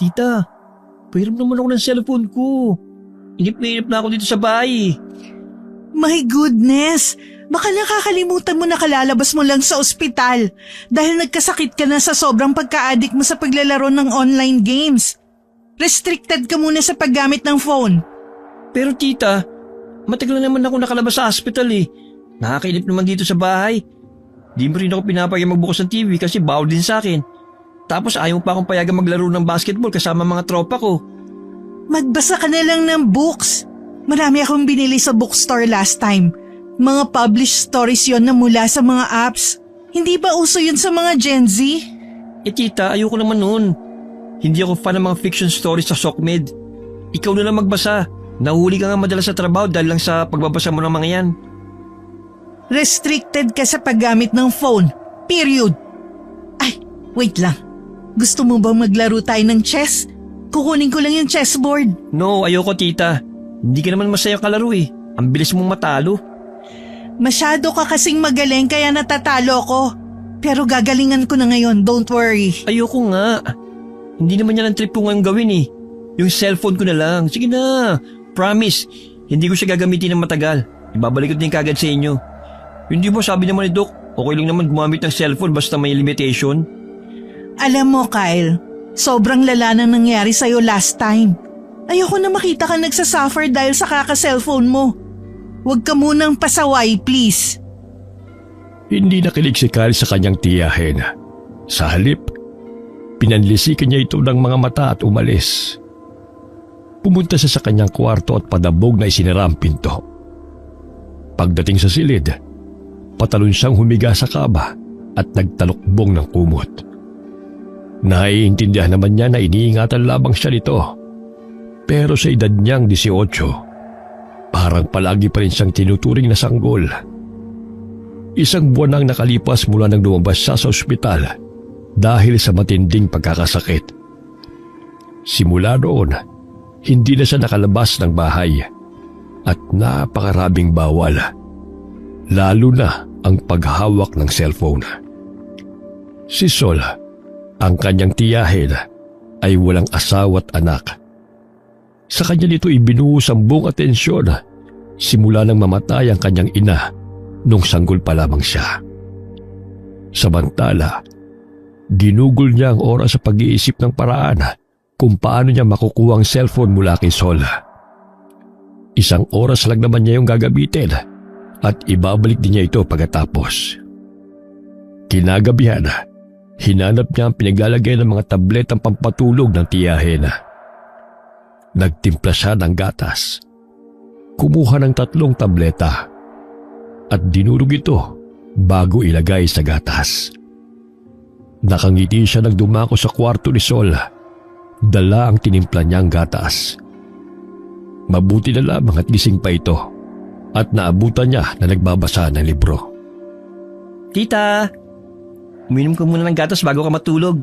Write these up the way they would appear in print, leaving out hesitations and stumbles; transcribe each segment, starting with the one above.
Tita, pahiram naman ako ng cellphone ko. Inip na ako dito sa bahay. My goodness! Baka nakakalimutan mo na kalalabas mo lang sa ospital dahil nagkasakit ka na sa sobrang pagka-addict mo sa paglalaro ng online games. Restricted ka muna sa paggamit ng phone. Pero tita, matagal na naman ako nakalabas sa hospital eh. Nakakainip naman dito sa bahay. Di mo rin ako pinapayag magbukas ng TV kasi bawal din sa akin. Tapos ayaw pa akong payagan maglaro ng basketball kasama mga tropa ko. Magbasa ka na lang ng books. Marami akong binili sa bookstore last time. Mga published stories yon na mula sa mga apps. Hindi ba uso yun sa mga Gen Z? Eh tita, ayoko naman noon. Hindi ako fan ng mga fiction stories sa SOCMED. Ikaw na lang magbasa. Nahuli ka nga madalas sa trabaho dahil lang sa pagbabasa mo ng mga yan. Restricted ka sa paggamit ng phone. Period. Ay, wait lang. Gusto mo bang maglaro tayo ng chess? Kukunin ko lang yung chessboard. No, ayoko tita. Hindi ka naman masaya kalaro eh. Ang bilis mong matalo. Masyado ka kasing magaling kaya natatalo ko. Pero gagalingan ko na ngayon, don't worry. Ayoko nga. Hindi naman yan ang trip ko ngayong gawin eh. Yung cellphone ko na lang. Sige na. Promise. Hindi ko siya gagamitin ng matagal. Ibabalik ko din kagad sa inyo. Hindi ba sabi naman ni Doc, okay lang naman gumamit ng cellphone basta may limitation? Alam mo, Kyle, sobrang lala nang nangyari sa'yo last time. Ayoko na makita ka nagsasuffer dahil sa kaka-cellphone mo. Huwag ka munang pasaway, please. Hindi nakilig si Kyle sa kanyang tiyahin. Sa halip, pinanlisikan niya ito ng mga mata at umalis. Pumunta siya sa kanyang kwarto at padabog na isinara ang pinto. Pagdating sa silid, patalon siyang humiga sa kaba at nagtalukbong ng kumot. Naiintindihan naman niya na iniingatan lamang siya nito. Pero sa edad niyang 18, parang palagi pa rin siyang tinuturing na sanggol. Isang buwan nang nakalipas mula nang lumabas siya sa ospital dahil sa matinding pagkakasakit. Simula noon, hindi na siya nakalabas ng bahay at napakaraming bawal, lalo na ang paghawak ng cellphone. Si Sol, ang kanyang tiyahin, ay walang asawa at anak. Sa kanya nito ibinuhos ang buong atensyon simula nang mamatay ang kanyang ina nung sanggol pa lamang siya. Samantala, ginugol niya ang oras sa pag-iisip ng paraan kung paano niya makukuha ang cellphone mula kay Sol. Isang oras lang naman niya yung gagamitin at ibabalik din niya ito pagkatapos. Kinagabihan, hinanap niya ang pinaglalagay ng mga tabletang pampatulog ng tiyahin. Nagtimpla siya ng gatas, kumuha ng 3 tableta at dinurog ito bago ilagay sa gatas. Nakangiti siya nang dumako sa kwarto ni Sol. Dala ang tinimpla niyang gatas. Mabuti na lamang at gising pa ito at naabutan niya na nagbabasa ng libro. Tita, uminom ka muna ng gatas bago ka matulog.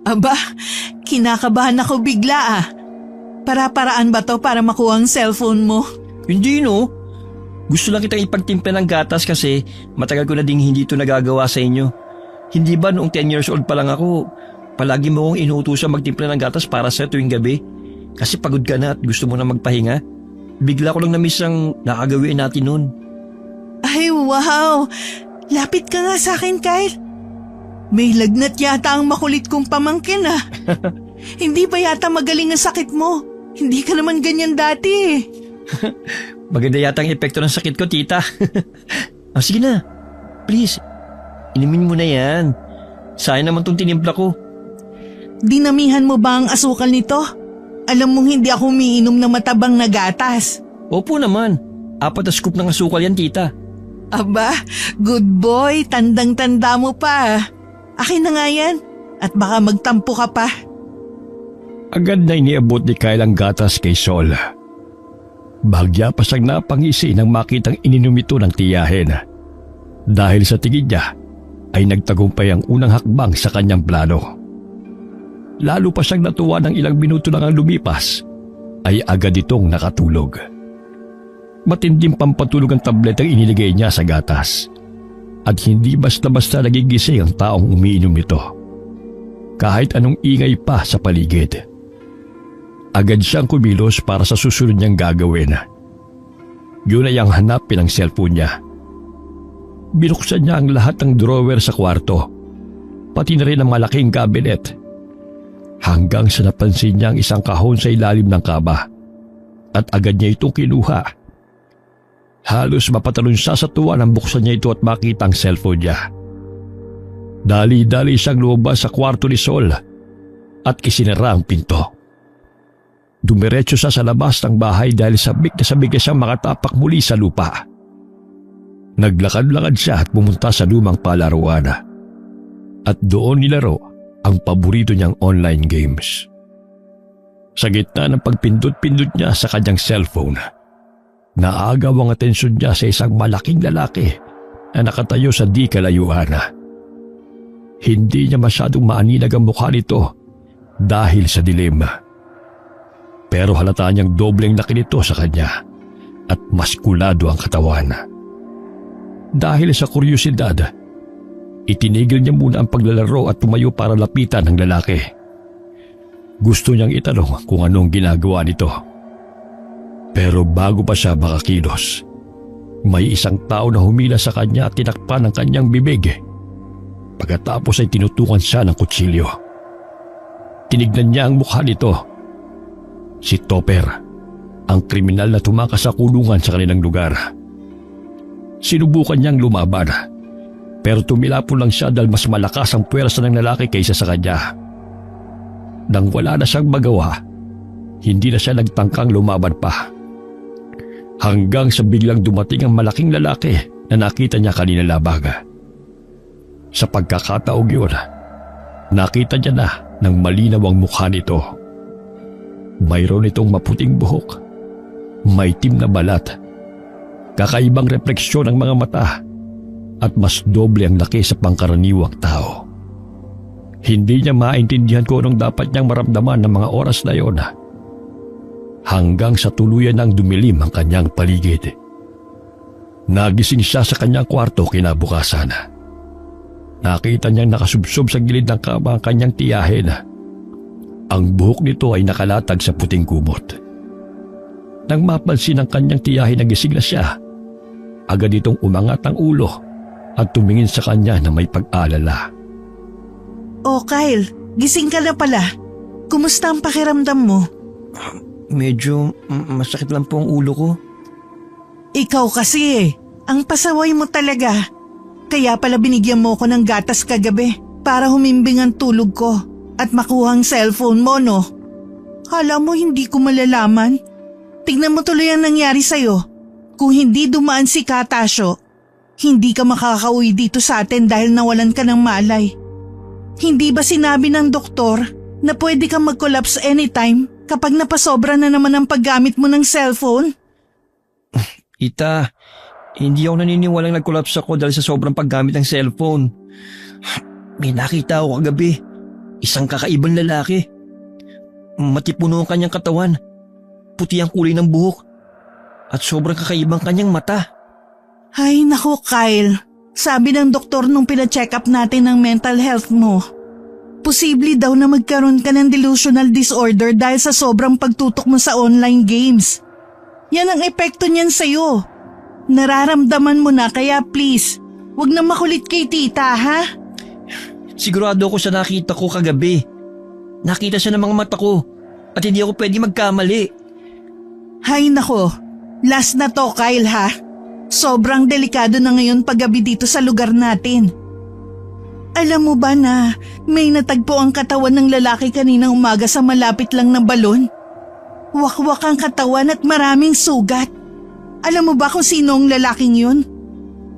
Aba, kinakabahan ako bigla ah. Para-paraan ba to para makuha ang cellphone mo? Hindi no. Gusto lang kitang ipagtimpla ng gatas kasi matagal ko na ding hindi ito nagagawa sa inyo. Hindi ba noong 10 years old pa lang ako, palagi mo akong inuutusan magtimpla ng gatas para sa tuwing gabi? Kasi pagod ka na at gusto mo na magpahinga. Bigla ko lang na-miss ang nakagawin natin noon. Ay wow! Lapit ka nga sa akin, Kyle. May lagnat yata ang makulit kong pamangkin ah. Hindi ba yata magaling ang sakit mo? Hindi ka naman ganyan dati eh. Maganda yata ang epekto ng sakit ko, tita. Sige na. Please, inumin mo na yan. Sayang naman tong tinimpla ko. Dinamihan mo ba ang asukal nito? Alam mong hindi ako umiinom ng matabang na gatas. Opo naman. 4 na scoop ng asukal yan, tita. Aba, good boy. Tandang-tanda mo pa. Akin na nga yan. At baka magtampo ka pa. Agad na iniabot ni Kyle ang gatas kay Sol. Bahagya pa siyang napangisi nang makitang ininom ito ng tiyahin. Dahil sa tingin niya ay nagtagumpay ang unang hakbang sa kanyang plano. Lalo pa siyang natuwa ng ilang minuto lang ang lumipas ay agad itong nakatulog. Matinding pampatulog ang tabletang iniligay niya sa gatas at hindi basta-basta nagigising ang taong umiinom nito. kahit anong ingay pa sa paligid. Agad siyang kumilos para sa susunod niyang gagawin. Yun ay ang hanapin ang cellphone niya. Binuksan niya ang lahat ng drawer sa kwarto, pati na rin ang malaking cabinet. Hanggang sa napansin niya ang isang kahon sa ilalim ng kaba at agad niya itong kinuha. Halos mapatalon siya sa tuwa nang buksan niya ito at makita ang cellphone niya. Dali-dali siyang lumabas sa kwarto ni Sol at isinara ang pinto. Dumiretso siya sa labas ng bahay dahil sabik na siyang makatapak muli sa lupa. Naglakad-lakad siya at pumunta sa lumang palaruan at doon nilaro ang paborito niyang online games. Sa gitna ng pagpindot-pindot niya sa kanyang cellphone, naagaw ang atensyon niya sa isang malaking lalaki na nakatayo sa di kalayuan. Hindi niya masyadong maaninag ang mukha nito dahil sa dilim. Pero halata niyang dobleng laki nito sa kanya at maskulado ang katawan. Dahil sa kuryosidad, itinigil niya muna ang paglalaro at tumayo para lapitan ang lalaki. Gusto niyang itanong kung anong ginagawa nito. Pero bago pa siya makakilos, may isang tao na humila sa kanya at tinakpan ang kanyang bibig. Pagkatapos ay tinutukan siya ng kutsilyo. Tinignan niya ang mukha nito. Si Topper, ang kriminal na tumakas sa kulungan sa kanilang lugar. Sinubukan niyang lumaban, pero tumilapon lang siya dahil mas malakas ang puwersa ng lalaki kaysa sa kanya. Nang wala na siyang magawa, hindi na siya nagtangkang lumaban pa. Hanggang sa biglang dumating ang malaking lalaki na nakita niya kanina labag. Sa pagkakataong yun, nakita niya na ng malinaw ang mukha nito. Mayroon itong maputing buhok, maitim na balat, kakaibang refleksyon ng mga mata, at mas doble ang laki sa pangkaraniwang tao. Hindi niya maintindihan kung anong dapat niyang maramdaman ng mga oras na yon. Hanggang sa tuluyan ng dumilim ang kanyang paligid. Nagising siya sa kanyang kwarto kinabukasan. Nakita niyang nakasubsob sa gilid ng kama ang kanyang tiyahin. Ang buhok nito ay nakalatag sa puting kumot. Nang mapansin ng kanyang tiyahin na gising na siya, agad itong umangat ang ulo at tumingin sa kanya na may pag-alala. Oh Kyle, gising ka na pala. Kumusta ang pakiramdam mo? Medyo masakit lang po ang ulo ko. Ikaw kasi ang pasaway mo talaga. Kaya pala binigyan mo ko ng gatas kagabi para humimbing ang tulog ko at makuha ang cellphone mo, no? Kala mo hindi ko malalaman? Tignan mo tuloy ang nangyari sa'yo. Kung hindi dumaan si Katasyo, hindi ka makakauwi dito sa atin dahil nawalan ka ng malay. Hindi ba sinabi ng doktor na pwede kang mag-collapse anytime kapag napasobra na naman ang paggamit mo ng cellphone? Ita, hindi ako naniniwalang nag-collapse ako dahil sa sobrang paggamit ng cellphone. May nakita ako kagabi. Isang kakaibang lalaki. Matipuno ang kanyang katawan. Puti ang kulay ng buhok. At sobrang kakaibang kanyang mata. Ay naku Kyle, sabi ng doktor nung pina-check up natin ang mental health mo. Posible daw na magkaroon ka ng delusional disorder dahil sa sobrang pagtutok mo sa online games. Yan ang epekto niyan sa'yo. Nararamdaman mo na kaya please, wag na makulit kay tita ha? Sigurado ako sa nakita ko kagabi. Nakita siya ng mga mata ko at hindi ako pwede magkamali. Hay nako, last na to Kyle ha. Sobrang delikado na ngayon paggabi dito sa lugar natin. Alam mo ba na may natagpo ang katawan ng lalaki kaninang umaga sa malapit lang na balon? Wakwak ang katawan at maraming sugat. Alam mo ba kung sino ang lalaking yun?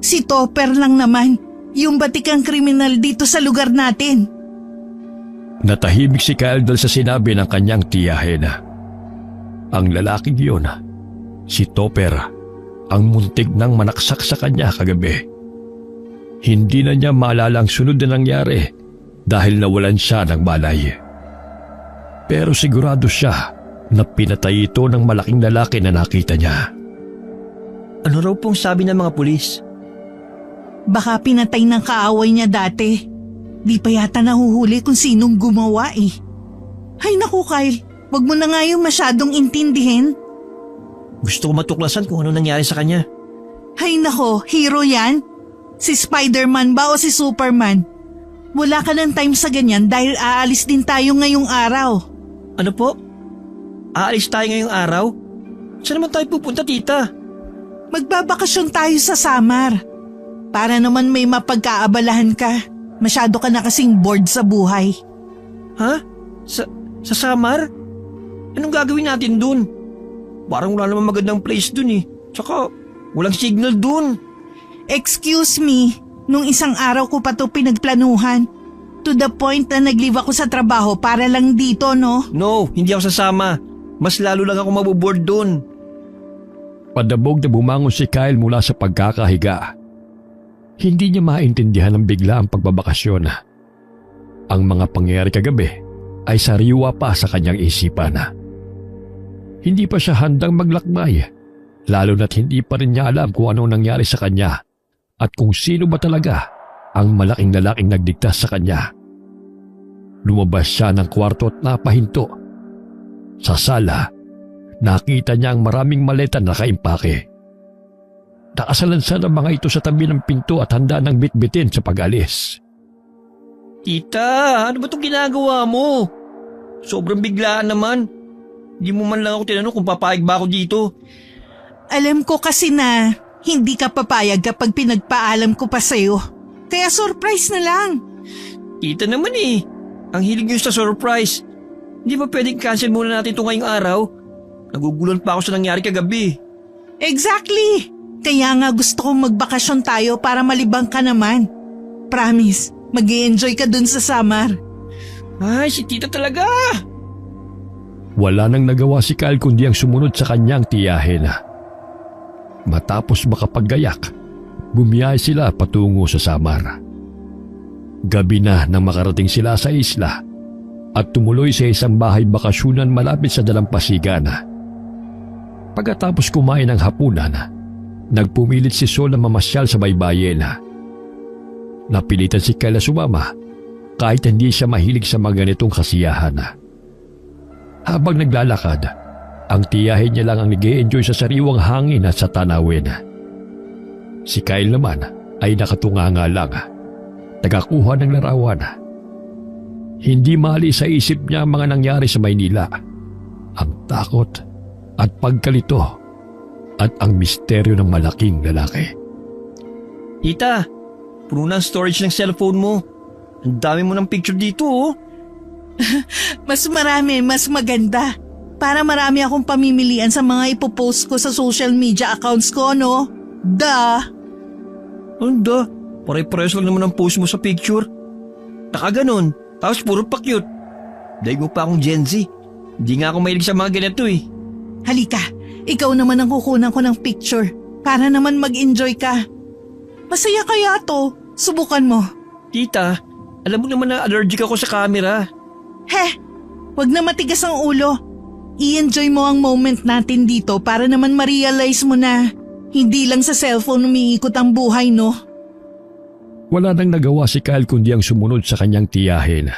Si Topper lang naman, yung batikang kriminal dito sa lugar natin. Natahimik si Kyle dahil sa sinabi ng kanyang tiyahin. Ang lalaking yun, si Topper, ang muntik nang manaksak sa kanya kagabi. Hindi na niya maalala ang sunod na nangyari dahil nawalan siya ng malay. Pero sigurado siya na pinatay ito ng malaking lalaki na nakita niya. Ano raw pong sabi ng mga pulis? Baka pinatay ng kaaway niya dati. Di pa yata nahuhuli kung sinong gumawa eh. Ay naku Kyle, wag mo na nga yung masyadong intindihin. Gusto ko matuklasan kung ano nangyari sa kanya. Ay nako, hero yan? Si Spider-Man ba o si Superman? Wala ka ng time sa ganyan dahil aalis din tayo ngayong araw. Ano po? Aalis tayo ngayong araw? Saan naman tayo pupunta, tita? Magbabakasyon tayo sa Samar. Para naman may mapagkaabalahan ka. Masyado ka na kasing bored sa buhay. Ha? Sa Samar? Anong gagawin natin dun? Parang wala naman magandang place dun eh. Tsaka walang signal dun. Excuse me, nung isang araw ko pa to pinagplanuhan. To the point na nag-leave ako sa trabaho para lang dito, no? No, hindi ako sasama. Mas lalo lang ako maboboard dun. Padabog na bumangon si Kyle mula sa pagkakahiga. Hindi niya maintindihan ng bigla ang pagbabakasyon. Ang mga pangyayari kagabi ay sariwa pa sa kanyang isipan. Hindi pa siya handang maglakbay, lalo na't hindi pa rin niya alam kung anong nangyari sa kanya at kung sino ba talaga ang malaking lalaking nagdikta sa kanya. Lumabas siya ng kwarto at napahinto. Sa sala, nakita niya ang maraming maleta na nakaimpake. Nakasalansan ang mga ito sa tabi ng pinto at handa ng bitbitin sa pag-alis. Tita, ano ba itong ginagawa mo? Sobrang biglaan naman. Hindi mo man lang ako tinanong kung papayag ba ako dito. Alam ko kasi na hindi ka papayag kapag pinagpaalam ko pa sa'yo. Kaya surprise na lang. Tita naman eh. Ang hilig niyo sa surprise. Hindi ba pwedeng cancel muna natin ito ngayong araw? Naguguluhan pa ako sa nangyari kagabi. Exactly! Kaya nga gusto kong magbakasyon tayo para malibang ka naman. Promise, mag-i-enjoy ka dun sa Samar. Ay, si tita talaga! Wala nang nagawa si Kyle kundi ang sumunod sa kanyang tiyahin. Matapos makapaggayak, bumiyahe sila patungo sa Samar. Gabi na nang makarating sila sa isla at tumuloy sa isang bahay bakasyonan malapit sa dalampasigan. Pagkatapos kumain ng hapunan, nagpumilit si Sol na mamasyal sa baybayin. Napilitan si Kyle na sumama kahit hindi siya mahilig sa mga ganitong kasiyahan. Habang naglalakad, ang tiyahin niya lang ang nag-i-enjoy sa sariwang hangin at sa tanawin. Si Kyle naman ay nakatunganga lang, tagakuha ng larawan. Hindi maalis sa isip niya ang mga nangyari sa Maynila, ang takot at pagkalito at ang misteryo ng malaking lalaki. Tita, puno na ang storage ng cellphone mo. Ang dami mo ng picture dito oh. Mas marami, mas maganda. Para marami akong pamimilian sa mga ipopost ko sa social media accounts ko, no? Duh! Anda, pare-parehas lang naman ang post mo sa picture. Nakaganon, tapos puro pa cute. Dahil mo pa akong Gen Z. Hindi nga ako mahilig sa mga ganito eh. Halika, ikaw naman ang kukunan ko ng picture para naman mag-enjoy ka. Masaya kaya to, subukan mo. Tita, alam mo naman na allergic ako sa camera. Heh, wag na matigas ang ulo. I-enjoy mo ang moment natin dito para naman ma-realize mo na hindi lang sa cellphone umiikot ang buhay, no? Wala nang nagawa si Kyle kundi ang sumunod sa kanyang tiyahin.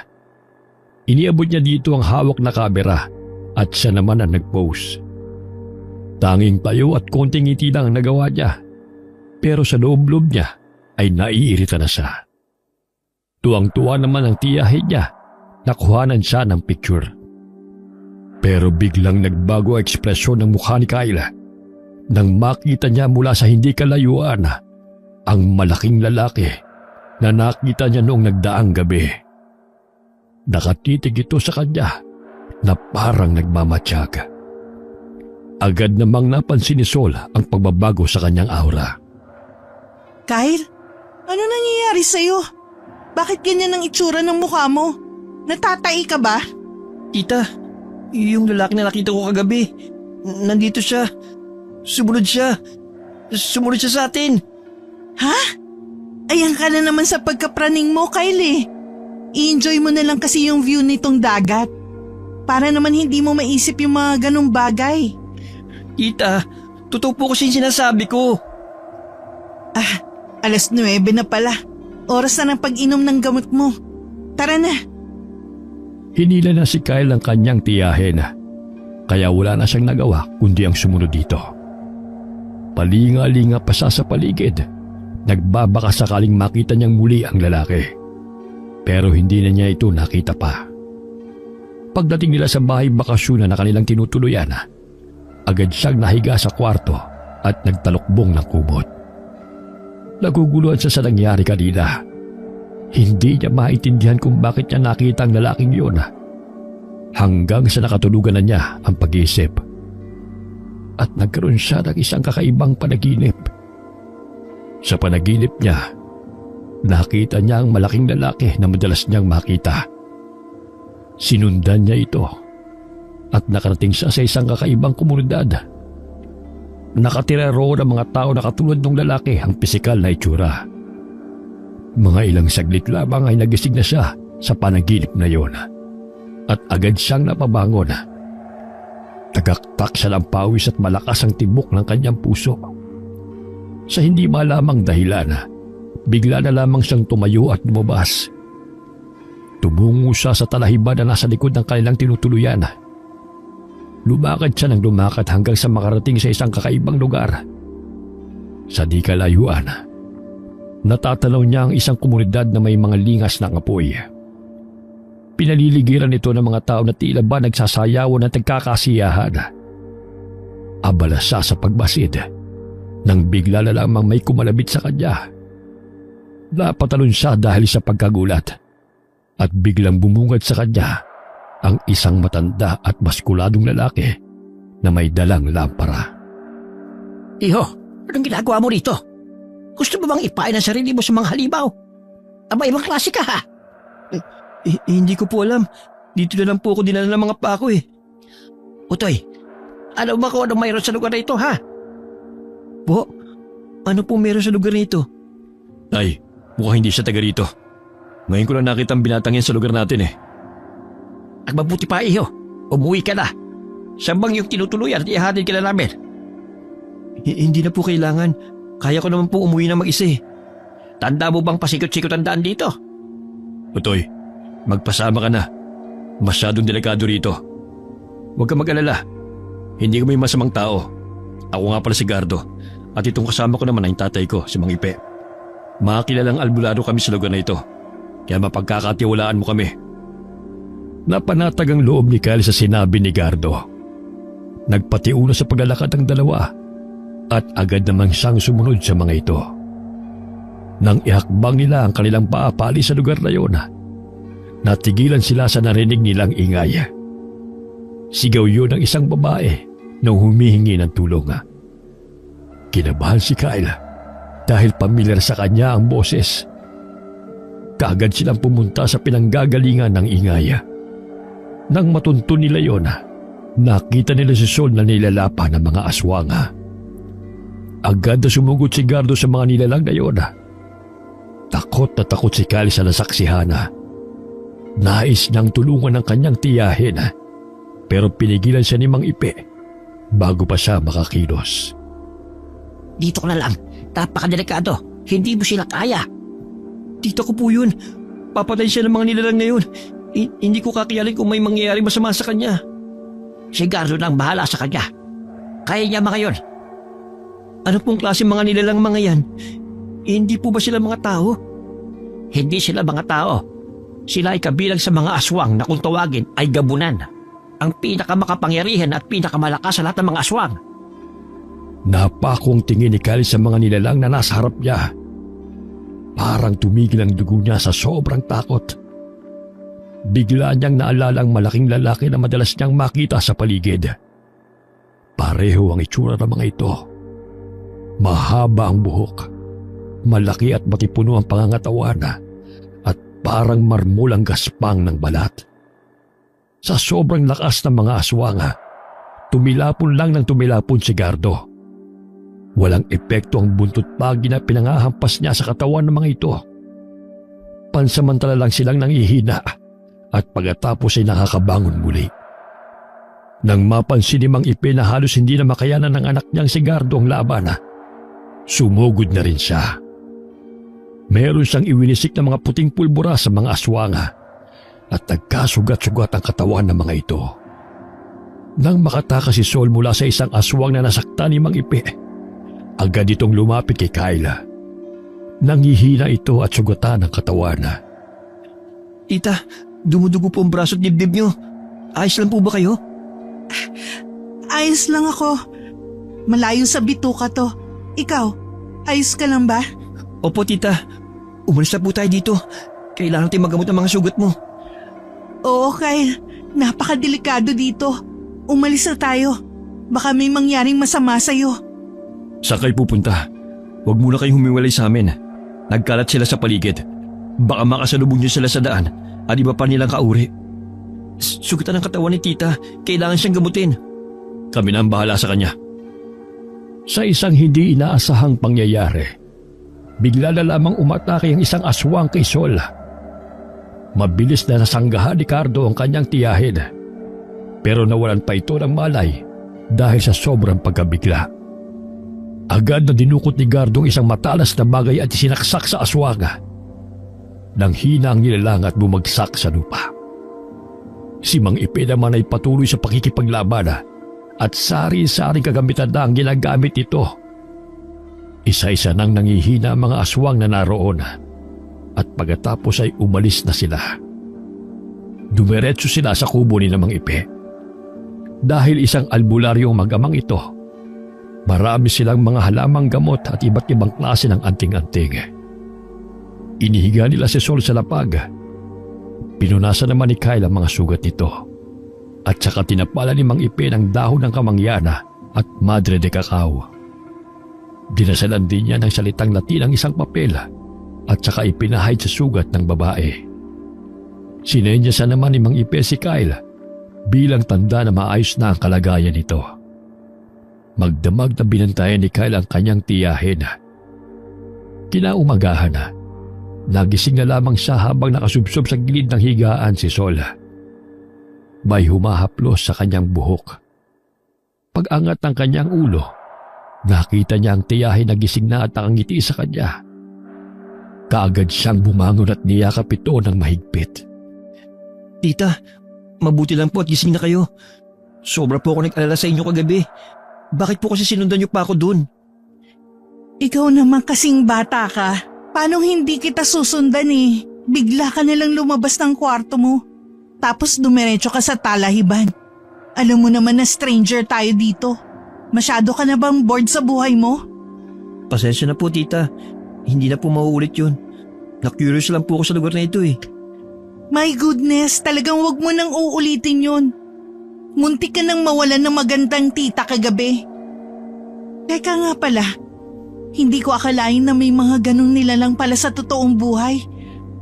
Iniabot niya dito ang hawak na kamera at siya naman ang nag-pose. Tanging tayo at konting ngiti lang ang nagawa niya. Pero sa loob-loob niya ay naiirita na siya. Tuwang-tuwa naman ang tiyahin niya. Nakuhanan siya ng picture. Pero biglang nagbago ang ekspresyon ng mukha ni Kyle nang makita niya mula sa hindi kalayuan ang malaking lalaki na nakita niya noong nagdaang gabi. Nakatitig ito sa kanya na parang nagmamatsyag. Agad namang napansin ni Sol ang pagbabago sa kanyang aura. Kyle, ano nangyayari sa'yo? Bakit ganyan ang itsura ng mukha mo? Natatay ka ba? Tita, yung lalaki na nakita ko kagabi, nandito siya. Sumunod siya. Sumunod siya sa atin. Ha? Ayan ka na naman sa pagkapraning mo, Kyle eh. I-enjoy mo na lang kasi yung view nitong dagat. Para naman hindi mo maisip yung mga ganong bagay. Tita, totoo po kasi yung sinasabi ko. Ah, 9:00 na pala. Oras na ng pag-inom ng gamot mo. Tara na. Hinila na si Kyle ang kanyang tiyahin, kaya wala na siyang nagawa kundi ang sumunod dito. Palinga-linga pa siya sa paligid, nagbabaka sakaling makita niyang muli ang lalaki. Pero hindi na niya ito nakita pa. Pagdating nila sa bahay bakasyon na kanilang tinutuluyan, agad siyang nahiga sa kwarto at nagtalokbong ng kubot. Naguguluhan siya sa nangyari kanina. Hindi niya maintindihan kung bakit niya nakita ang lalaking yun. Hanggang sa nakatulugan na niya ang pag-iisip. At nagkaroon siya ng isang kakaibang panaginip. Sa panaginip niya, nakita niya ang malaking lalaki na madalas niyang makita. Sinundan niya ito at nakarating siya sa isang kakaibang komunidad. Nakatira roon ang mga tao na katulad ng lalaki ang pisikal na itsura. Mga ilang saglit lamang ay nagising na siya sa panaginip na yon at agad siyang napabangon. Tagaktak siya ng pawis at malakas ang tibok ng kanyang puso. Sa hindi malamang dahilan, bigla na lamang siyang tumayo at lumabas. Tumungo siya sa talahiban na nasa likod ng kanilang tinutuluyan. Lumakad siya ng lumakad hanggang sa makarating sa isang kakaibang lugar. Sa di kalayuan, natatanaw niya ang isang komunidad na may mga lingas ng apoy. Pinaliligiran ito ng mga tao na tila ba nagsasayawan at nagkakasiyahan. Abala siya sa pagbasid nang bigla na lamang may kumalabit sa kanya. Napatalon siya dahil sa pagkagulat at biglang bumungad sa kanya ang isang matanda at maskuladong lalaki na may dalang lampara. Iho, anong ginagawa mo rito? Gusto mo bang ipain ang sarili mo sa mga halimaw? Aba, ibang klase ka ha? Hindi ko po alam. Dito na lang po ako dinala ng mga pako eh. Utoy, alam mo kung anong mayroon sa lugar na ito ha? Po, ano po meron sa lugar na ito? Ay, mukhang hindi siya taga rito. Ngayon ko lang nakita ang binatang yan sa lugar natin eh. Ang mabuti pa iho, umuwi ka na. Saan bang yung tinutuluyan at ihatid ka na namin? Hindi na po kailangan. Kaya ko naman po umuwi na mag-isa eh. Tanda mo bang pasikot-sikot ang daan dito? Utoy, magpasama ka na. Masyadong delikado rito. Huwag ka mag-alala. Hindi ko may masamang tao. Ako nga pala si Gardo. At itong kasama ko naman ay tatay ko, si Mang Ipe. Mga kilalang albulado kami sa lugar na ito. Kaya mapagkakatiwalaan mo kami. Napanatag ang loob ni Kyle sa sinabi ni Gardo. Nagpatiuna sa paglalakad ang dalawa at agad namang siyang sumunod sa mga ito. Nang ihakbang nila ang kanilang paapali sa lugar na yon, natigilan sila sa narinig nilang ingay. Sigaw yun ng isang babae na humihingi ng tulong. Kinabahan si Kyle dahil pamilyar sa kanya ang boses. Kaagad silang pumunta sa pinanggagalingan ng ingay. Nang matunto nila yon, nakita nila si Sol na nilalapa ng mga aswang. Agad na sumugot si Gardo sa mga nilalang na yon. Takot na takot si Kyle sa nasaksihan. Nais niyang tulungan ng kanyang tiyahin, pero pinigilan siya ni Mang Ipe bago pa siya makakilos. Dito ka na lang. Napakadelikado. Hindi mo sila kaya. Tita ko po yun. Papatay siya ng mga nilalang ngayon. Hindi ko kakayanin kung may mangyayari masama sa kanya. Si Gardo nang bahala sa kanya. Kaya niya mga yun. Ano pong klase mga nilalang mga yan? Hindi po ba sila mga tao? Hindi sila mga tao. Sila ay kabilang sa mga aswang na kung tawagin ay gabunan. Ang pinakamakapangyarihan at pinakamalakas sa lahat ng mga aswang. Napakong tingin ni Kyle sa mga nilalang na nasa harap niya. Parang tumigil ang dugo niya sa sobrang takot. Bigla niyang naalala ang malaking lalaki na madalas niyang makita sa paligid. Pareho ang itsura ng mga ito. Mahaba ang buhok, malaki at matipuno ang pangangatawan, at parang marmol ang gaspang ng balat. Sa sobrang lakas ng mga aswang, tumilapon lang ng tumilapon si Gardo. Walang epekto ang buntot pagi na pinangahampas niya sa katawan ng mga ito. Pansamantala lang silang nangihina at pagkatapos ay nakakabangon muli. Nang mapansin ni Mang Ipe na halos hindi na makayanan ng anak niyang si Gardo ang laban, sumugod na rin siya. Meron siyang iwinisik na mga puting pulbura sa mga aswang at nagkasugat-sugat ang katawan ng mga ito. Nang makatakas si Sol mula sa isang aswang na nasaktan ni Mang Ipe, agad itong lumapit kay Kyle. Nangihina ito at sugatan ang katawan. Tita, dumudugo po ang braso at dibdib nyo. Ayos lang po ba kayo? Ayos lang ako. Malayo sa bituka to. Ikaw, ayos ka lang ba? Opo tita, umalis na po tayo dito. Kailangan natin magamot ang mga sugat mo. Oo, Kyle. Napakadelikado dito. Umalis na tayo. Baka may mangyaring masama sa'yo. Saan kayo pupunta? Huwag muna kayong humiwalay sa amin. Nagkalat sila sa paligid. Baka makasalubong niyo sila sa daan at iba pa nilang kauri. Sugatan ang katawan ni tita. Kailangan siyang gamutin. Kami na ang bahala sa kanya. Sa isang hindi inaasahang pangyayari, bigla na lamang umatake ang isang aswang kay Sol. Mabilis na nasanggahan ni Cardo ang kanyang tiyahin, pero nawalan pa ito ng malay dahil sa sobrang pagkabigla. Agad na dinukot ni Gardo ang isang matalas na bagay at isinaksak sa aswang. Nang hina ang nilalang at bumagsak sa lupa. Si Mang Ipe naman ay patuloy sa pakikipaglaban at sari-sari kagamitan na ang ginagamit nito. Isa-isa nang nangihina ang mga aswang na naroon at pagkatapos ay umalis na sila. Dumiretso sila sa kubo ni Mang Ipe. Dahil isang albularyo ang mag-amang ito, marami silang mga halamang gamot at iba't ibang klase ng anting-anting. Inihiga nila si Sol sa lapag. Pinunasan naman ni Kyle ang mga sugat nito. At saka tinapala ni Mang Ipe ng dahon ng kamangyana at madre de cacao. Dinasalan din niya ng salitang Latin ang isang papel at saka ipinahid sa sugat ng babae. Sinenyasan naman ni Mang Ipe si Kyle bilang tanda na maayos na ang kalagayan nito. Magdamag na binantayan ni Kyle ang kanyang tiyahin. Kinaumagahan na. Nagising na lamang siya habang nakasubsob sa gilid ng higaan si Sol. May humahaplos sa kanyang buhok. Pag-angat ng kanyang ulo, nakita niya ang tiyahin na gising na at nakangiti sa kanya. Kaagad siyang bumangon at niyakap ito ng mahigpit. Tita, mabuti lang po at gising na kayo. Sobra po ako nag-alala sa inyo kagabi. Bakit po kasi sinundan niyo pa ako dun? Ikaw naman kasing bata ka. Paano hindi kita susundan eh? Bigla ka nalang lumabas ng kwarto mo. Tapos dumiretso ka sa talahiban. Alam mo naman na stranger tayo dito. Masyado ka na bang bored sa buhay mo? Pasensya na po tita. Hindi na po mauulit yun. Na-curious lang po ako sa lugar na ito eh. My goodness, talagang wag mo nang uulitin yun. Muntik ka nang mawalan ng magandang tita kagabi. Teka nga pala, hindi ko akalain na may mga ganong nilalang pala sa totoong buhay.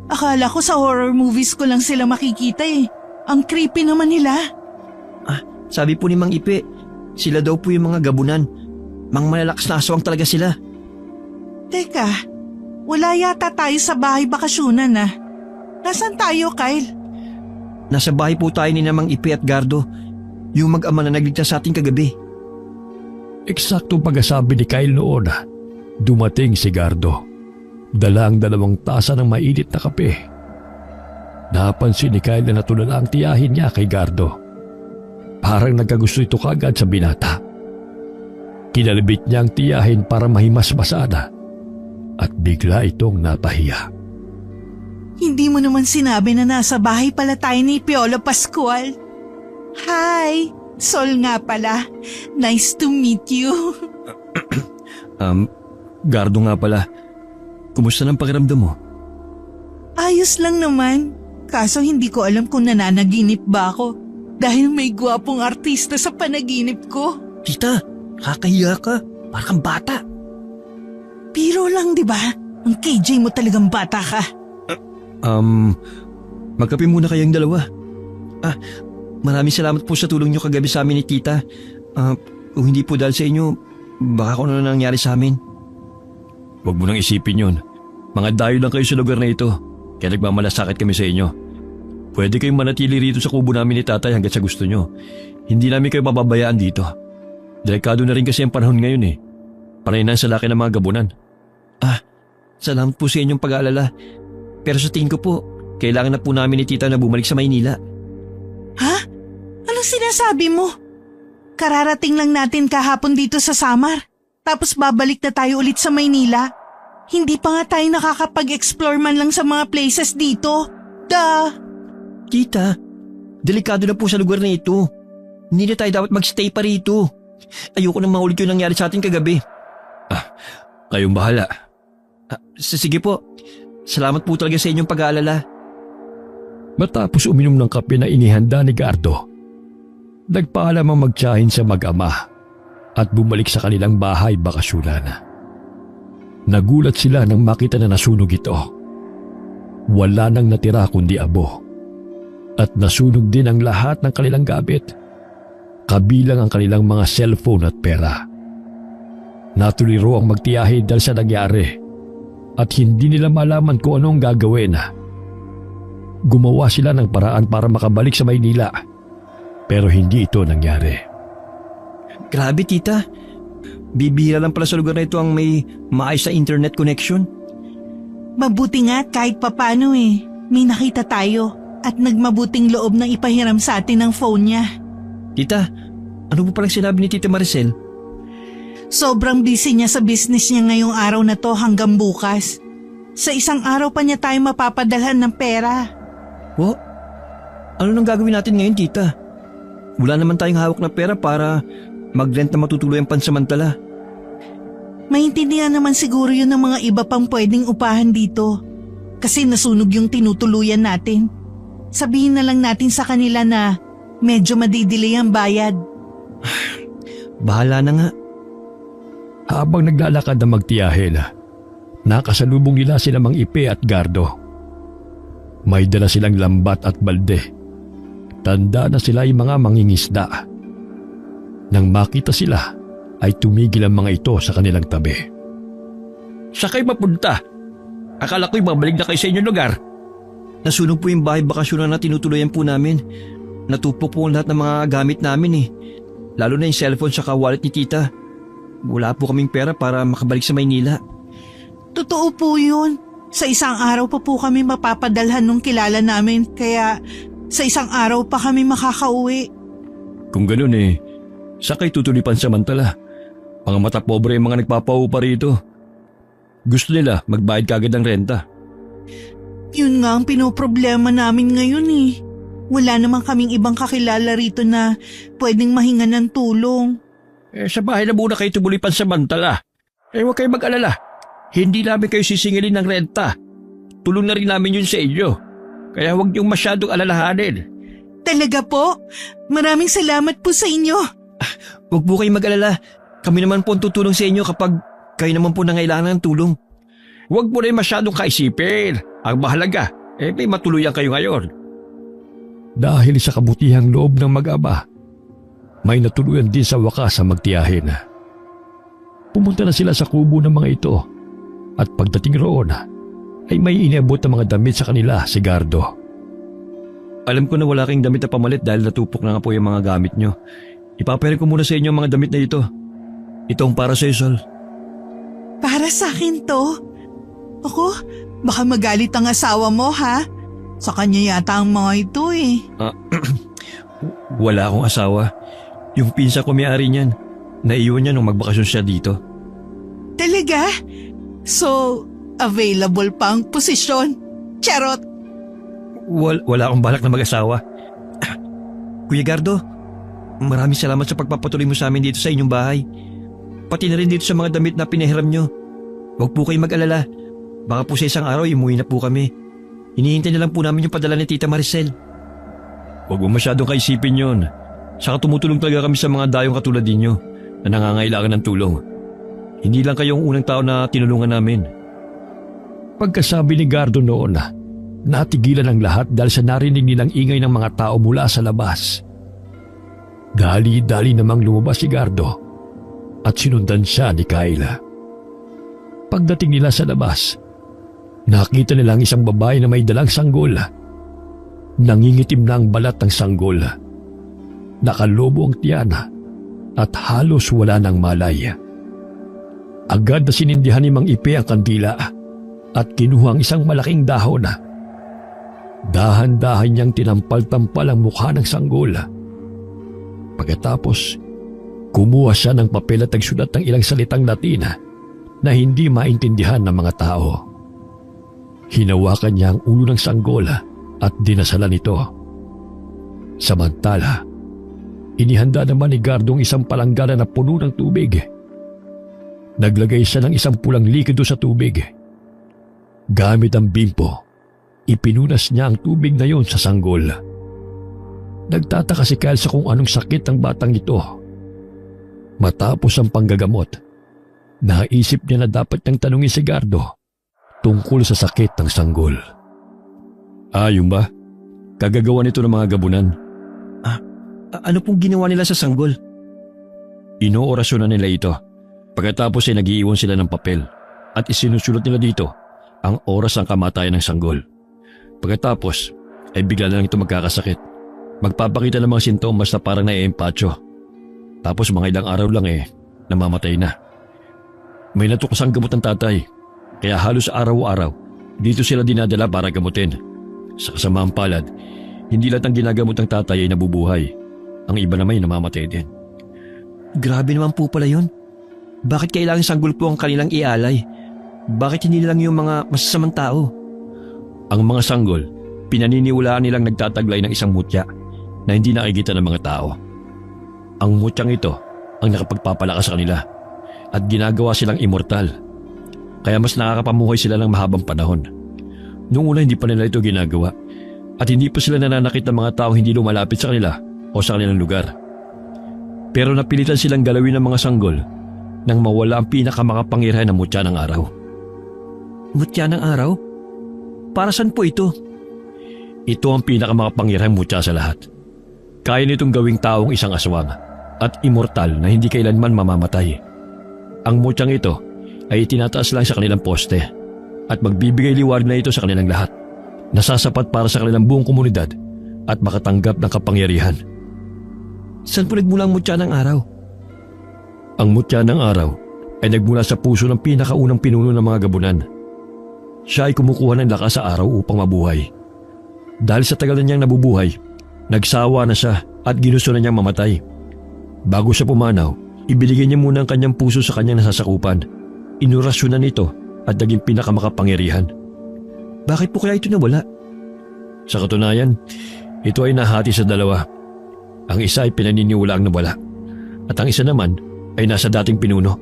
Akala ko sa horror movies ko lang sila makikita eh. Ang creepy naman nila. Sabi po ni Mang Ipe, sila daw po yung mga gabunan. Mang malalakas na aswang talaga sila. Teka, wala yata tayo sa bahay bakasyonan ah. Nasaan tayo, Kyle? Nasa bahay po tayo ni Mang Ipe at Gardo. Yung mag-ama na nagligtas sa ating kagabi. Eksaktong pagkasabi ni Kyle noon, dumating si Gardo. Dala ang 2 tasa ng mainit na kape. Napansin ni Kyle na natulala ang tiyahin niya kay Gardo. Parang nagkagusto ito kagad sa binata. Kinalibit niya ang tiyahin para mahimas-masada at bigla itong napahiya. Hindi mo naman sinabi na nasa bahay pala tayo ni Piolo Pascual. Hi! Sol nga pala. Nice to meet you. Gardo nga pala. Kumusta ng pakiramdam mo? Ayos lang naman. Kaso hindi ko alam kung nananaginip ba ako. Dahil may gwapong artista sa panaginip ko. Tita, kakahiya ka. Parang bata. Biro lang, di ba? Ang KJ mo talagang bata ka. Magkape muna kayong dalawa. Maraming salamat po sa tulong nyo kagabi sa amin ni Tita. Kung hindi po dahil sa inyo, baka kung ano nangyari sa amin. Huwag mo nang isipin yun. Mga dayo lang kayo sa lugar na ito, kaya nagmamalasakit kami sa inyo. Pwede kayong manatili rito sa kubo namin ni Tatay hanggat sa gusto nyo. Hindi namin kayo mababayaan dito. Delikado na rin kasi ang panahon ngayon eh. Panay na sa laki ng mga gabunan. Salamat po sa inyong pag-aalala. Pero sa tingin ko po, kailangan na po namin ni tita na bumalik sa Maynila. Ha? Anong sinasabi mo? Kararating lang natin kahapon dito sa Samar. Tapos babalik na tayo ulit sa Maynila. Hindi pa nga tayo nakakapag-explore man lang sa mga places dito. Duh! Tita, delikado na po sa lugar na ito. Hindi na tayo dapat magstay pa rito. Ayoko nang maulit yung nangyari sa atin kagabi. Kayong bahala. Sige po. Salamat po talaga sa inyong pag-aalala. Matapos uminom ng kape na inihanda ni Gardo, nagpaalam ang magtiyahin sa mag-ama at bumalik sa kanilang bahay bakasyonan. Nagulat sila nang makita na nasunog ito. Wala nang natira kundi abo. At nasunog din ang lahat ng kanilang gamit, kabilang ang kanilang mga cellphone at pera. Natuloy raw ang magtiyahe dahil sa nangyari at hindi nila malaman kung anong gagawin. Gumawa sila ng paraan para makabalik sa Maynila, pero hindi ito nangyari. Grabe tita. Bibihira lang pala sa lugar na ito ang may maayos na internet connection. Mabuti nga kahit papano may nakita tayo at nagmabuting loob na ipahiram sa atin ng phone niya. Tita, ano po palang sinabi ni Tita Maricel? Sobrang busy niya sa business niya ngayong araw na to hanggang bukas. Sa isang araw pa niya tayo mapapadalhan ng pera. Po? Ano nang gagawin natin ngayon, tita? Wala naman tayong hawak na pera para mag-rent na matutuloy ang pansamantala. Maintindihan naman siguro yun ng mga iba pang pwedeng upahan dito. Kasi nasunog yung tinutuluyan natin. Sabihin na lang natin sa kanila na medyo madidelay ang bayad. Bahala na nga. Habang naglalakad na magtiyahin, nakasalubong nila sila Mang Ipe at Gardo. May dala silang lambat at balde. Tanda na sila ay mga mangingisda. Nang makita sila, ay tumigil ang mga ito sa kanilang tabi. Sa kayo mapunta? Akala ko'y babalik na kayo sa inyong lugar. Nasunog po yung bahay bakasyonan na tinutuluyan po namin. Natupok po ang lahat ng mga gamit namin Lalo na yung cellphone sa wallet ni tita. Wala po kaming pera para makabalik sa Maynila. Totoo po yun. Sa isang araw pa po kami mapapadalhan nung kilala namin kaya sa isang araw pa kami makakauwi. Kung ganun sa kayo tutuloy pansamantala. Mga mata pobre yung mga nagpapaupa rito. Gusto nila magbayad kagad ng renta. Yun nga ang pinoproblema namin ngayon Wala naman kaming ibang kakilala rito na pwedeng mahinga ng tulong. Sa bahay na muna kayo tumuloy pansamantala. Huwag kayong mag-alala. Hindi namin kayo sisingilin ng renta. Tulong na rin namin yun sa inyo. Kaya huwag niyong masyadong alalahanin. Talaga po? Maraming salamat po sa inyo. Huwag po kayong mag-alala. Kami naman po ang tutulong sa inyo kapag kayo naman po nangailangan ng tulong. Huwag mo rin masyadong kaisipin. Ang mahalaga, may matuluyan kayo ngayon. Dahil sa kabutihang loob ng mag-ama, may natuluyan din sa wakas ang magtiyahin. Pumunta na sila sa kubo ng mga ito at pagdating roon ay may iniabot na mga damit sa kanila si Gardo. Alam ko na wala kayong damit na pamalit dahil natupok na nga po yung mga gamit nyo. Ipapere ko muna sa inyo ang mga damit na ito. Itong para sa Sol. Para sa akin to? Ako, baka magalit ang asawa mo ha? Sa kanya yata ang mga ito Wala akong asawa. Yung pinsa ko may-ari niyan. Naiwan niya nung magbakasyon siya dito. Talaga? So, available pa ang posisyon? Charot! Wala akong balak na mag-asawa. Kuya Gardo, maraming salamat sa pagpapatuloy mo sa amin dito sa inyong bahay. Pati na rin dito sa mga damit na pinahiram nyo. Huwag po kayong mag-alala. Baka po sa isang araw imuwi na po kami. Hinihintay na lang po namin yung padala ni Tita Maricel. Huwag mo masyadong kaisipin yun. Saka tumutulong talaga kami sa mga dayong katulad ninyo na nangangailangan ng tulong. Hindi lang kayong unang tao na tinulungan namin. Pagkasabi ni Gardo noon, natigilan ang lahat dahil sa narinig nilang ingay ng mga tao mula sa labas. Dali-dali namang lumabas si Gardo at sinundan siya ni Kayla. Pagdating nila sa labas, nakita nilang isang babae na may dalang sanggol. Nangingitim na ang balat ng sanggol. Nakalobo ang tiyan at halos wala ng malay. Agad na sinindihan ni Mang Ipe ang kandila at kinuha ang isang malaking dahon. Dahan-dahan niyang tinampal-tampal ang mukha ng sanggol. Pagkatapos, kumuha siya ng papel at nagsulat ng ilang salitang Latin na hindi maintindihan ng mga tao. Hinawakan niya ang ulo ng sanggol at dinasalan ito. Samantala, inihanda naman ni Gardo ang isang palanggana na puno ng tubig. Naglagay siya ng isang pulang likido sa tubig. Gamit ang bimpo, ipinunas niya ang tubig na yon sa sanggol. Nagtataka si Kyle sa kung anong sakit ng batang ito. Matapos ang panggagamot, naisip niya na dapat niyang tanungin si Gardo tungkol sa sakit ng sanggol. Yung ba? Kagagawa nito ng mga gabunan. Ano pong ginawa nila sa sanggol? Inoorasyonan nila ito. Pagkatapos ay nag-iiwan sila ng papel at isinusulot nila dito ang oras ng kamatayan ng sanggol. Pagkatapos ay bigla na lang ito magkakasakit. Magpapakita ng mga sintomas na parang naiempatyo. Tapos mga ilang araw lang namamatay na. May natuklasang gamot ng tatay, kaya halos araw-araw dito sila dinadala para gamutin. Sa kasamaang palad, hindi lahat ng ginagamot ng tatay ay nabubuhay. Ang iba naman ay namamatay din. Grabe naman po pala yun. Bakit kailangang sanggol po ang kanilang ialay? Bakit hindi lang yung mga masasamang tao? Ang mga sanggol, pinaniniwalaan nilang nagtataglay ng isang mutya na hindi nakikita ng mga tao. Ang mutyang ito ang nakapagpapalakas sa kanila at ginagawa silang immortal. Kaya mas nakakapamuhay sila ng mahabang panahon. Noong una hindi pa nila ito ginagawa at hindi pa sila nananakit ng mga tao hindi lumalapit sa kanila o sa kanilang lugar. Pero napilitan silang galawin ng mga sanggol nang mawala ang pinakamakapangyarihan ng mutya ng araw. Mutya ng araw? Para saan po ito? Ito ang pinakamakapangyarihan mutya sa lahat. Kaya nitong gawing taong isang aswang at immortal na hindi kailanman mamamatay. Ang mutyang ito ay itinataas lang sa kanilang poste at magbibigay liwanag na ito sa kanilang lahat. Nasasapat para sa kanilang buong komunidad at makatanggap ng kapangyarihan. Saan po nagmula ang mutya ng araw? Ang mutya ng araw ay nagmula sa puso ng pinakaunang pinuno ng mga gabunan. Siya ay kumukuha ng lakas sa araw upang mabuhay. Dahil sa tagal na niyang nabubuhay, nagsawa na siya at ginusto na niyang mamatay. Bago siya pumanaw, ibinigay niya muna ang kanyang puso sa kanyang nasasakupan. Inorasyonan ito at naging pinakamakapangyarihan. Bakit po kaya ito nawala? Sa katunayan, ito ay nahati sa dalawa. Ang isa ay pinaniniwalaang nawala at ang isa naman ay nasa dating pinuno.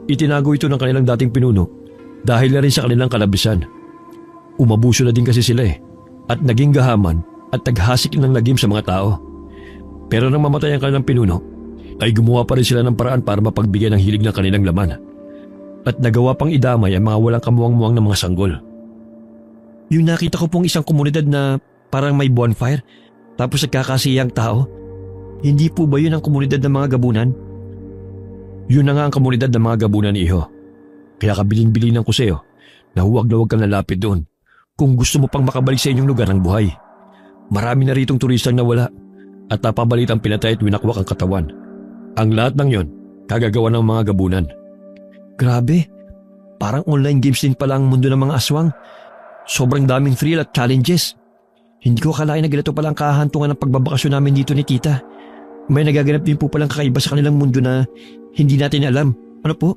Itinago ito ng kanilang dating pinuno dahil na rin sa kanilang kalabisan. Umabuso na din kasi sila at naging gahaman at naghasik ng lagim sa mga tao. Pero nang mamatay ang kanilang pinuno, ay gumawa pa rin sila ng paraan para mapagbigyan ng hilig ng kanilang laman. At nagawa pang idamay ang mga walang kamuwang-muwang ng mga sanggol. Yung nakita ko pong isang komunidad na parang may bonfire tapos nagkakasiyang tao, hindi po ba yun ang komunidad ng mga gabunan? Yun na nga ang komunidad ng mga gabunan, iho. Kaya kabilin-bilinan ko sa'yo na huwag kang lalapit doon kung gusto mo pang makabalik sa inyong lugar ng buhay. Marami na ritong turistang nawala at napabalitang pinatay at winakwak ang katawan. Ang lahat ng yon, kagagawa ng mga gabunan. Grabe, parang online games din pala ang mundo ng mga aswang. Sobrang daming thrill at challenges. Hindi ko akalain na ganito palang kahantungan ng pagbabakasyon namin dito ni tita. May nagaganap din po palang kakaiba sa kanilang mundo na hindi natin alam. Ano po?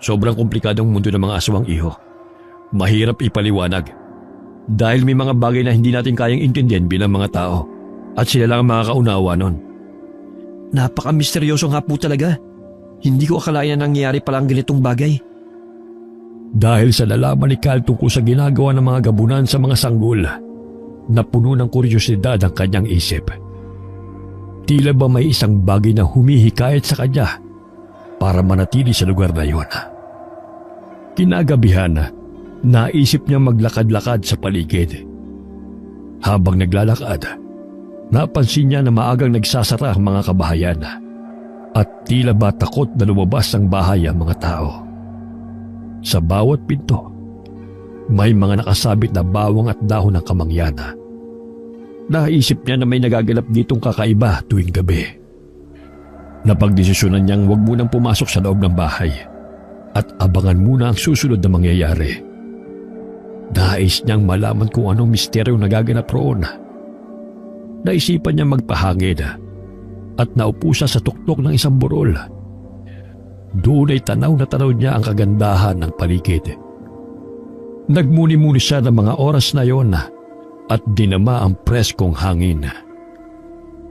Sobrang komplikadong mundo ng mga aswang, iho. Mahirap ipaliwanag. Dahil may mga bagay na hindi natin kayang intindihan bilang mga tao at sila lang ang makakaunawa nun. Napaka-misteryoso nga po talaga. Hindi ko akalain na nangyayari palang ganitong bagay. Dahil sa nalaman ni Cal tungkol sa ginagawa ng mga gabunan sa mga sanggol, napuno ng kuryosidad ang kanyang isip. Tila ba may isang bagay na humihikayat sa kanya para manatili sa lugar na iyon. Kinagabihan, naisip niya maglakad-lakad sa paligid. Habang naglalakad, napansin niya na maagang nagsasara ang mga kabahayan at tila ba takot na lumabas ng bahay ang mga tao. Sa bawat pinto, may mga nakasabit na bawang at dahon ng kamangyan. Naisip niya na may nagaganap ditong kakaiba tuwing gabi. Napagdesisyonan niyang huwag munang pumasok sa loob ng bahay at abangan muna ang susunod na mangyayari. Nais niyang malaman kung anong misteryo nagaganap roon. Naisipan niya magpahangin at naupo siya sa tuktok ng isang burol. Doon ay tanaw na tanaw niya ang kagandahan ng paligid. Nagmuni-muni siya ng mga oras na yon at dinama ang preskong hangin.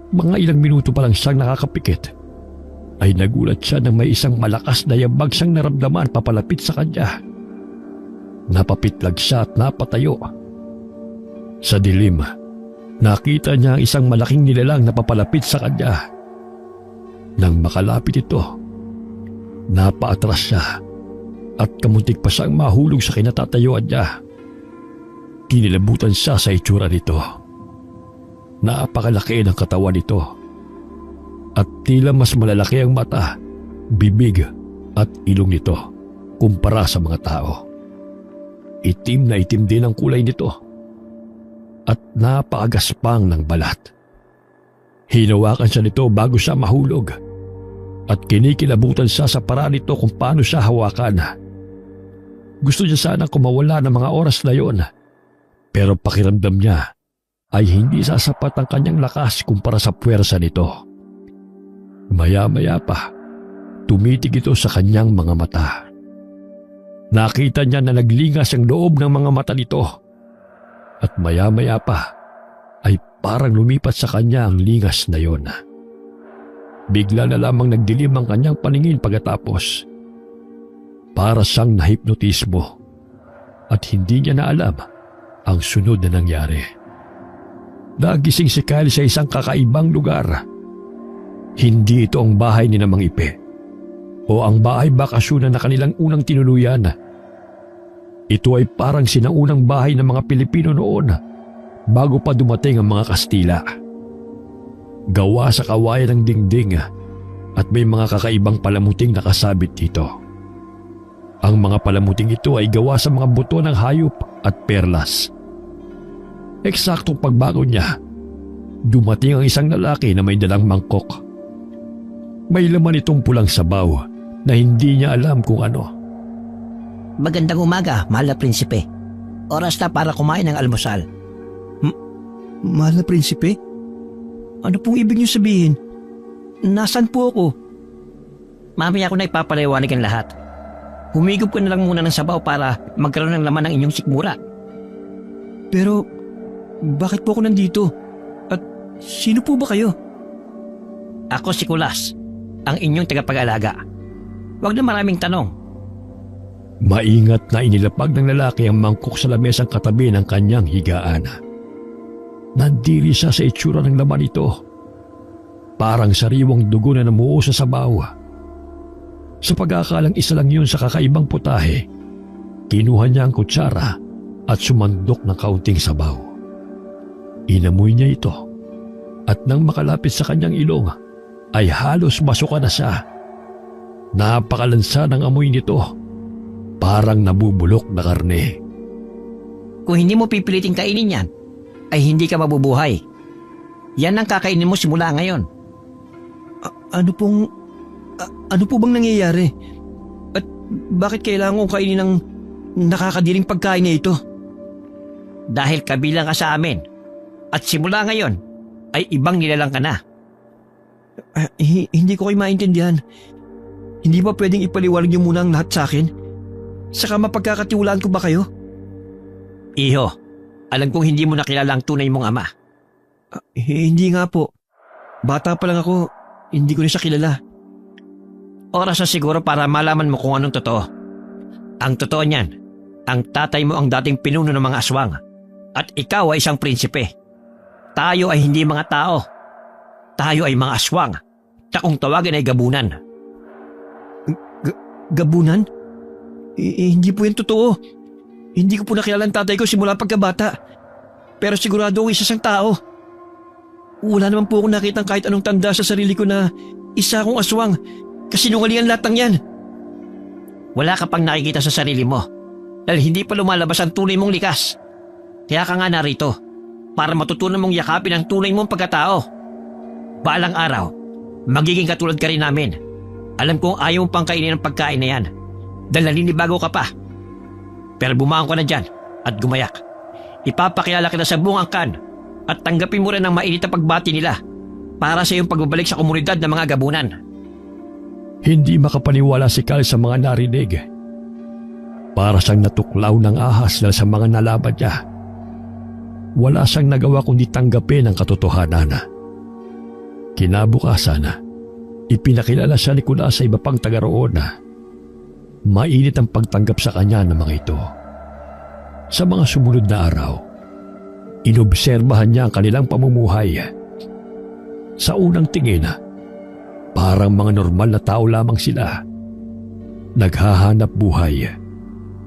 Mga ilang minuto pa lang siyang nakakapikit ay nagulat siya nang may isang malakas na yabag siyang naramdaman papalapit sa kanya. Napapitlag siya at napatayo. Sa dilim, nakita niya ang isang malaking nilalang na papalapit sa kanya. Nang makalapit ito, napaatras siya at kamuntik pa siyang mahulog sa kinatatayuan niya. Kinilabutan siya sa itsura nito. Napakalaki ng katawan nito at tila mas malalaki ang mata, bibig at ilong nito kumpara sa mga tao. Itim na itim din ang kulay nito at napakagaspang ng balat. Hinawakan siya nito bago siya mahulog at kinikilabutan siya sa paraan nito kung paano siya hawakan. Gusto niya sana kumawala ng mga oras na yon, pero pakiramdam niya ay hindi sasapat ang kanyang lakas kumpara sa puwersa nito. Maya-maya pa, tumitig ito sa kanyang mga mata. Nakita niya na naglingas ang loob ng mga mata nito at maya-maya pa ay parang lumipat sa kanya ang lingas na yon. Bigla na lamang nagdilim ang kanyang paningin pagkatapos. Para siyang nahipnotismo at hindi niya na alam ang sunod na nangyari. Nagising si Kyle sa isang kakaibang lugar. Hindi ito ang bahay ni Mang Ipe o ang bahay bakasyonan na kanilang unang tinuluyan. Ito ay parang sinaunang bahay ng mga Pilipino noon bago pa dumating ang mga Kastila. Gawa sa kawayan ng dingding at may mga kakaibang palamuting nakasabit dito. Ang mga palamuting ito ay gawa sa mga buto ng hayop at perlas. Eksaktong pagbago niya, dumating ang isang lalaki na may dalang mangkok. May laman itong pulang sabaw na hindi niya alam kung ano. Magandang umaga, mahal na prinsipe. Oras na para kumain ng almusal. Mahal na prinsipe? Ano pong ibig niyo sabihin? Nasaan po ako? Mamaya ko na ipapaliwanag ang lahat. Humigop ko na lang muna ng sabaw para magkaroon ng laman ng inyong sikmura. Pero, bakit po ako nandito? At sino po ba kayo? Ako si Kulas, ang inyong tagapag-alaga. Huwag na maraming tanong. Maingat na inilapag ng lalaki ang mangkok sa lamesang katabi ng kanyang higaan. Nandiri siya sa itsura ng laman ito. Parang sariwang dugo na namuo sa sabaw. Sa pag-aakalang isa lang yun sa kakaibang putahe, kinuha niya ang kutsara at sumandok ng kaunting sabaw. Inamoy niya ito at nang makalapit sa kanyang ilong ay halos masuka na siya. Napakalansa ng amoy nito, parang nabubulok na karne. Kung hindi mo pipiliting kainin yan, ay hindi ka mabubuhay. Yan ang kakainin mo simula ngayon. Ano po bang nangyayari? At bakit kailangan kong kainin ng nakakadiring pagkain na ito? Dahil kabilang ka sa amin. At simula ngayon, ay ibang nilalang ka na. Hindi ko kayo maintindihan. Hindi ba pwedeng ipaliwanag niyo muna ang lahat sa akin? Saka mapagkakatiwalaan ko ba kayo? Iho, alam kong hindi mo nakilala ang tunay mong ama. Hindi nga po. Bata pa lang ako, hindi ko na siya kilala. Oras na siguro para malaman mo kung anong totoo. Ang totoo niyan, ang tatay mo ang dating pinuno ng mga aswang at ikaw ay isang prinsipe. Tayo ay hindi mga tao. Tayo ay mga aswang na kung tawagin ay gabunan. Gabunan? Hindi po yan totoo. Hindi ko po nakilala ang tatay ko simula pagkabata. Pero sigurado ako isa siyang tao. Wala naman po akong nakitang kahit anong tanda sa sarili ko na isa akong aswang. Kasinungalingan lahat ng yan. Wala ka pang nakikita sa sarili mo dahil hindi pa lumalabas ang tunay mong likas. Kaya ka nga narito para matutunan mong yakapin ang tunay mong pagkatao. Balang araw, magiging katulad ka rin namin. Alam kong ayaw mo pang kainin ang pagkain na yan dahil naninibago ka pa. Pero bumangon ka na dyan at gumayak. Ipapakilala kita sa buong angkan at tanggapin mo rin ang mainit na pagbati nila para sa iyong pagbabalik sa komunidad ng mga gabunan. Hindi makapaniwala si Kyle sa mga narinig. Para siyang natuklaw ng ahas dahil sa mga nalaman niya. Wala siyang nagawa kundi tanggapin ang katotohanan. Kinabukasan, ipinakilala siya ni Kulas sa iba pang taga roon. Mainit ang pagtanggap sa kanya ng mga ito. Sa mga sumunod na araw, inobserbahan niya ang kanilang pamumuhay. Sa unang tingin, parang mga normal na tao lamang sila. Naghahanap buhay,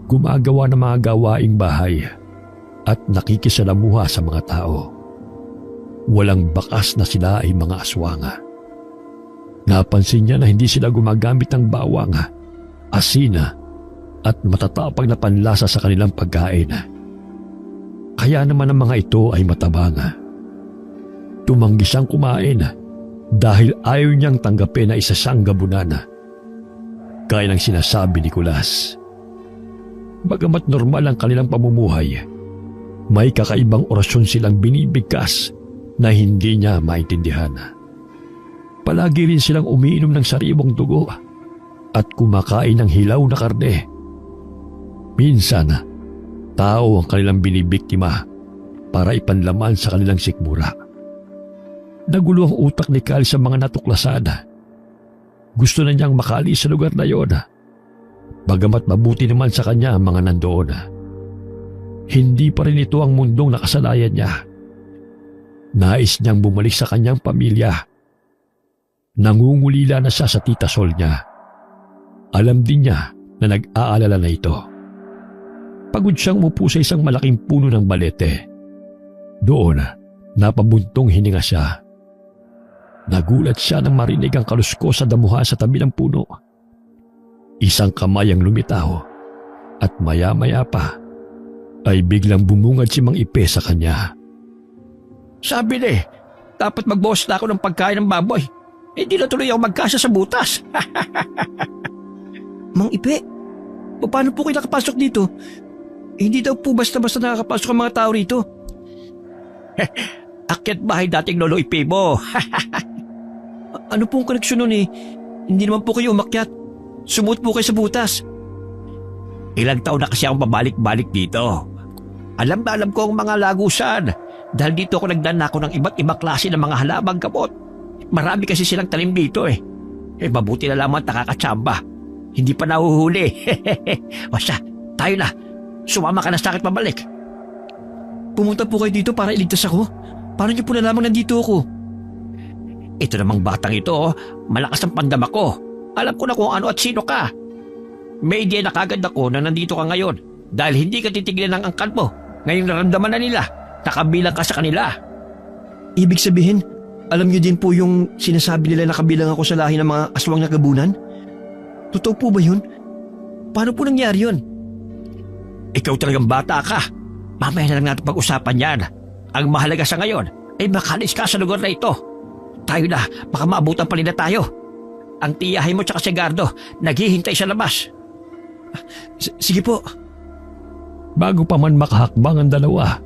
gumagawa ng mga gawaing bahay, at nakikisalamuha sa mga tao. Walang bakas na sila ay mga aswanga. Napansin niya na hindi sila gumagamit ng bawang, asina, at matatapang na panlasa sa kanilang pagkain. Kaya naman ang mga ito ay matabang. Tumanggi siyang kumain dahil ayaw niyang tanggapin na isa siyang gabunan. Kaya ng sinasabi ni Kulas. Bagamat normal ang kanilang pamumuhay, may kakaibang orasyon silang binibigkas na hindi niya maintindihan. Palagi rin silang umiinom ng sariwang dugo at kumakain ng hilaw na karne. Minsan, tao ang kanilang binibiktima para ipanlaman sa kanilang sikmura. Nagulo ang utak ni Kyle sa mga natuklasan. Gusto na niyang makaalis sa lugar na yon. Bagamat mabuti naman sa kanya ang mga nandoon. Hindi pa rin ito ang mundong nakasanayan niya. Nais niyang bumalik sa kanyang pamilya. Nangungulila na siya sa tita Sol niya. Alam din niya na nag-aalala na ito. Pagod siyang umupo sa isang malaking puno ng balete. Doon, napabuntong hininga siya. Nagulat siya nang marinig ang kaluskos sa damuhan sa tabi ng puno. Isang kamay ang lumitaw at maya-maya pa ay biglang bumungad si Mang Ipe sa kanya. Sabi na dapat magbawas na ako ng pagkain ng baboy. Hindi na tuloy ako magkasya sa butas. Mang Ipe, paano po kayo nakapasok dito? Hindi daw po basta-basta nakakapasok ang mga tao rito. Akyat bahay dating lolo Ipe mo. Ano pong koneksyon nun eh? Hindi naman po kayo umakyat. Sumuot po kayo sa butas. Ilang taon na kasi akong babalik-balik dito. Alam na alam ko ang mga lagusan dahil dito ako nagdanako ng iba't ibang klase ng mga halamang gamot. Marami kasi silang talim dito eh. Mabuti na lamang nakakatsamba. Hindi pa nahuhuli. Basta, tayo na. Sumama ka na sa akin pabalik. Pumunta po kayo dito para iligtas ako? Paano niyo po na lamang nandito ako? Ito namang batang ito, malakas ang pandama ko. Alam ko na kung ano at sino ka. May idea na kagad ako na nandito ka ngayon dahil hindi ka titignan ng angkan mo. Ngayong naramdaman na nila, nakabilang ka sa kanila. Ibig sabihin, alam niyo din po yung sinasabi nila na kabilang ako sa lahi ng mga aswang na gabunan? Totoo po ba yun? Paano po nangyari yun? Ikaw talagang bata ka. Mamaya na lang natin pag-usapan yan. Ang mahalaga sa ngayon ay makalis ka sa lugar na ito. Tayo na, baka maabutan pa nila tayo. Ang tiyahay mo tsaka si Gardo, naghihintay sa labas. Sige po. Bago pa man makahakbang ang dalawa,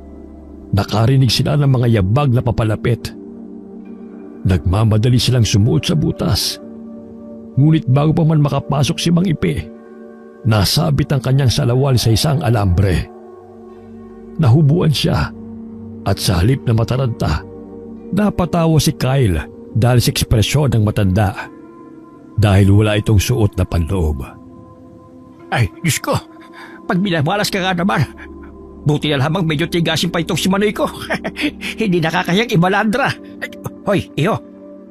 nakarinig sila ng mga yabag na papalapit. Nagmamadali silang sumuot sa butas. Ngunit bago pa man makapasok si Mang Ipe, nasabit ang kanyang salawal sa isang alambre. Nahubuan siya at sa halip na mataranta, napatawa si Kyle dahil sa ekspresyon ng matanda dahil wala itong suot na panloob. Ay, Diyos ko, pag binabalas ka nga naman, buti na lamang medyo tigasin pa itong si Manoy ko. Hindi nakakayang ibalandra. Hoy, iyo,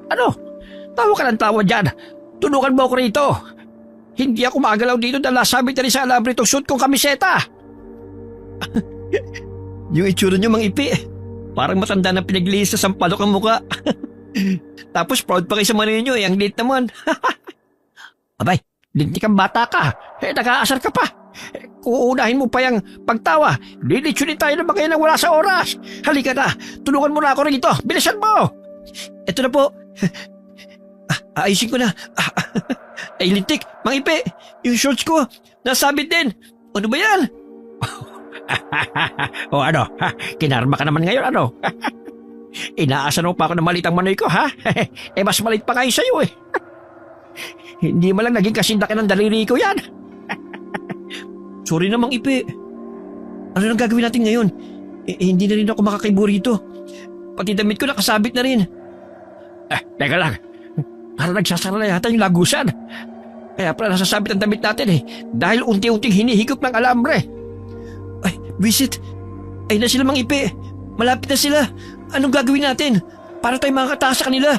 ano? Tawa ka ng tawa dyan. Tulungan mo ako rito. Hindi ako magalaw dito dahil nasabit na rin sa alambre itong suit kong kamiseta. Yung itsura niyo, Mang Ipe, Parang matanda na pinaglinis sa sampalok ang muka. Tapos proud pa kayo sa Manoy nyo ang lit naman. Abay, lintik kang bata ka. Nag-aasar ka pa. Kuunahin mo pa yung pagtawa. Lilitsunin tayo ng mga nang wala sa oras. Halika na, tulungan mo na ako rito. Bilisan mo! Ito na po. Ayusin ko na. Ay, lintik, Mang Ipe, yung shorts ko, nasabit din. Ano ba yan? O ano, kinarma ka naman ngayon ano? Inaasan mo pa ako ng malitang manoy ko ha? Mas malit pa kayo sa'yo eh. Hindi mo lang naging kasindaki ng daliri ko yan. Sorry na, Mang Ipe. Ano nang gagawin natin ngayon? Hindi na rin ako makakaibo rito. Pati damit ko nakasabit na rin. Teka lang. Parang nagsasara na yata yung lagusan. Kaya pala nasasabit ang damit natin eh. Dahil unti-unting hinihigop ng alambre. Ay, visit. Ay na sila, Mang Ipe. Malapit na sila. Anong gagawin natin? Para tayo makakataas sa kanila.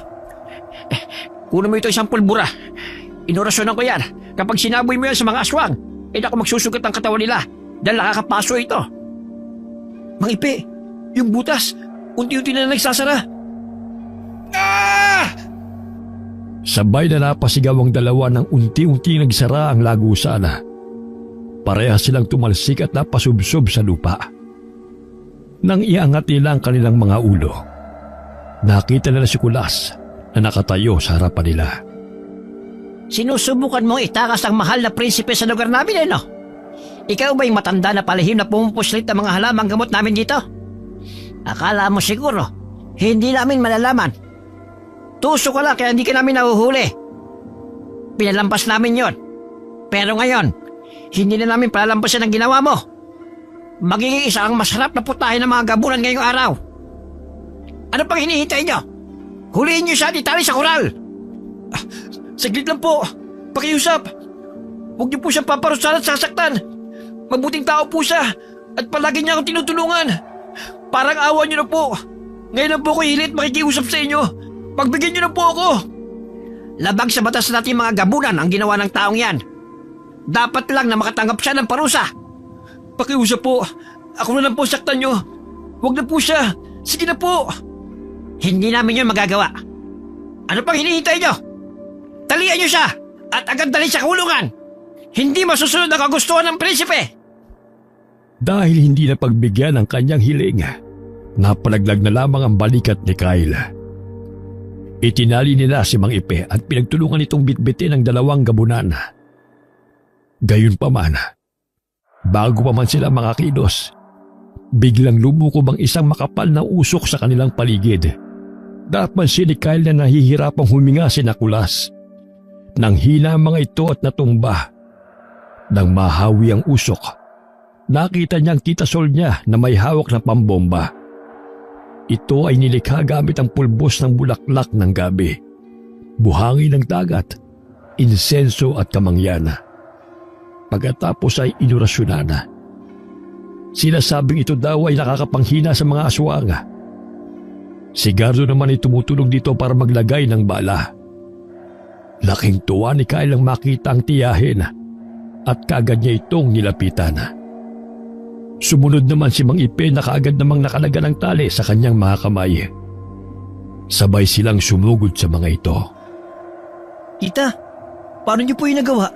Kunin mo ito isang pulbura. Inorasyonan ko yan. Kapag sinaboy mo yan sa mga aswang, ako magsusugat ang katawan nila dahil nakakapaso ito. Mang Ipe, yung butas, unti-unti na nagsasara. Sabay na napasigaw ang dalawa nang unti-unti nagsara ang lagusan. Parehas silang tumalsik at napasubsob sa lupa. Nang iangat nila ang kanilang mga ulo, nakita nila si Kulas na nakatayo sa harapan nila. Sinusubukan mong itakas ang mahal na prinsipe sa lugar namin, no? Ikaw ba yung matanda na palihim na pumupuslit ang mga halamang gamot namin dito? Akala mo siguro, hindi namin malalaman. Tuso ka lang kaya hindi ka namin nahuhuli. Pinalampas namin yon. Pero ngayon, hindi na namin palalampasin ang ginawa mo. Magiging isa ang masarap na putahe ng mga gabunan ngayong araw. Ano pang hinihintay nyo? Huliin nyo siya at itali sa koral. Saglit lang po. Pakiusap. Huwag niyo po siyang paparusahan at sasaktan. Mabuting tao po siya at palagi niya akong tinutulungan. Parang awa niyo na po. Ngayon lang po ko hilit makikiusap sa inyo. Pagbigyan niyo na po ako. Labag sa batas natin mga gabunan ang ginawa ng taong yan. Dapat lang na makatanggap siya ng parusa. Pakiusap po. Ako na lang po saktan niyo. Huwag na po siya. Sige na po. Hindi namin yun magagawa. Ano pang hinihintay nyo? Talian nyo siya at agad dali sa kulungan. Hindi masusunod ang kagustuhan ng prinsipe. Dahil hindi na pagbigyan ang kanyang hiling, napalaglag na lamang ang balikat ni Kyle. Itinali nila si Mang Ipe at pinagtulungan itong bitbitin ng dalawang gabunan. Gayunpaman, bago pa man sila makakilos, biglang lumukob ang isang makapal na usok sa kanilang paligid. Napansin ni Kyle na nahihirapang huminga si Kulas. Nang hina ang mga ito at natumba. Nang mahawi ang usok, nakita niya ang titasol niya na may hawak na pambomba. Ito ay nilikha gamit ang pulbos ng bulaklak ng gabi, buhangin ng dagat, insenso at kamangyan. Pagkatapos ay inurasyonan. Sinasabing ito daw ay nakakapanghina sa mga aswang. Si Gardo naman ay tumutulong dito para maglagay ng bala. Laking tuwa ni Kyle ang makita ang tiyahin at kaagad niya itong nilapitan. Sumunod naman si Mang Ipe na kaagad namang nakalaga ng tali sa kanyang mga kamay. Sabay silang sumugod sa mga ito. Tita, paano niyo po yung nagawa?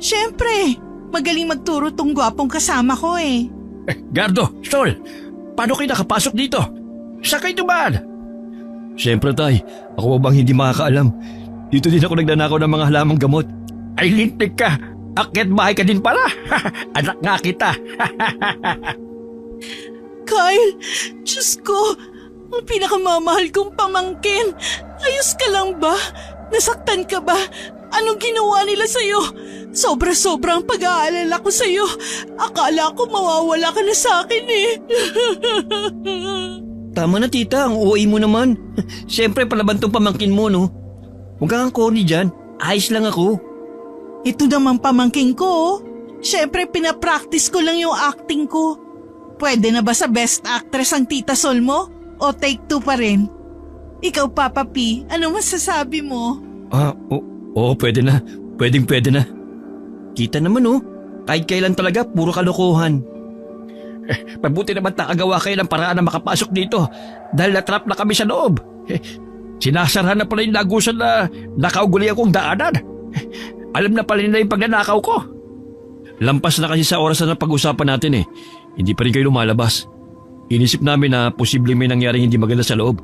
Siyempre, magaling magturo tong gwapong kasama ko eh. Gardo, Sol, paano kayo nakapasok dito? Saan kayo dumaan? Siyempre, Tay. Ako ba bang hindi makakaalam? Dito din ako nagnanakaw ng mga halamang gamot. Ay lintik ka! Akyat bahay ka din pala! Anak nga kita! Kyle, Diyos ko, ang pinakamamahal kong pamangkin. Ayos ka lang ba? Nasaktan ka ba? Anong ginawa nila sa'yo? Sobra-sobrang pag-aalala ko sa'yo. Akala ko mawawala ka na sa akin eh. Tama na, Tita. Ang OA mo naman. Siyempre, palaban tong pamangkin mo, no? Huwag kang corny dyan. Ayos lang ako. Ito naman pamangkin ko, oh. Siyempre, pinapractice ko lang yung acting ko. Pwede na ba sa Best Actress ang Tita Sol mo? O take 2 pa rin? Ikaw, Papa P, ano masasabi mo? Oo, pwede na. Pwede na. Kita naman, oh. Kahit kailan talaga, puro kalokohan. Mabuti naman nakagawa kayo ng paraan na makapasok dito dahil natrap na kami sa loob. Sinasarahan na pala yung lagusan na nakauguli akong daanan. Alam na pala nila yung pagnanakaw ko. Lampas na kasi sa oras na pag-usapan natin eh. Hindi pa rin kayo lumalabas. Inisip namin na posibleng may nangyaring hindi maganda sa loob.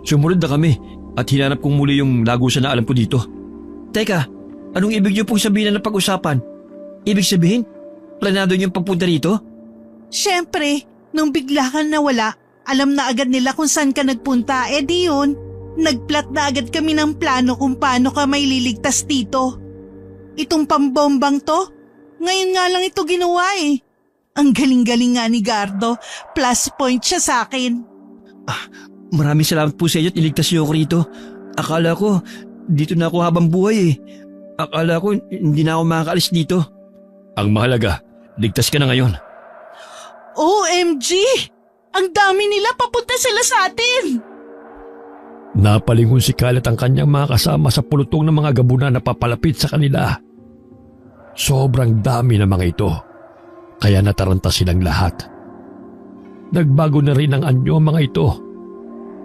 Sumunod na kami at hinanap kong muli yung lagusan na alam ko dito. Teka, anong ibig niyo pong sabihin na pag-usapan? Ibig sabihin, planado niyong pagpunta rito? Siyempre, nung bigla kang nawala, alam na agad nila kung saan ka nagpunta. Eh di yun, nagplat na agad kami ng plano kung paano ka may liligtas dito. Itong pambombang to, ngayon nga lang ito ginawa eh. Ang galing-galing nga ni Gardo, plus point siya sa akin. Maraming salamat po sa inyo at iligtas niyo ako rito. Akala ko, dito na ako habang buhay eh. Akala ko, hindi na ako makakaalis dito. Ang mahalaga, ligtas ka na ngayon. OMG! Ang dami nila, papunta sila sa atin! Napalingon si Kyle at ang kanyang mga kasama sa pulutong ng mga gabunan na papalapit sa kanila. Sobrang dami ng mga ito, kaya nataranta silang lahat. Nagbago na rin ang anyo ang mga ito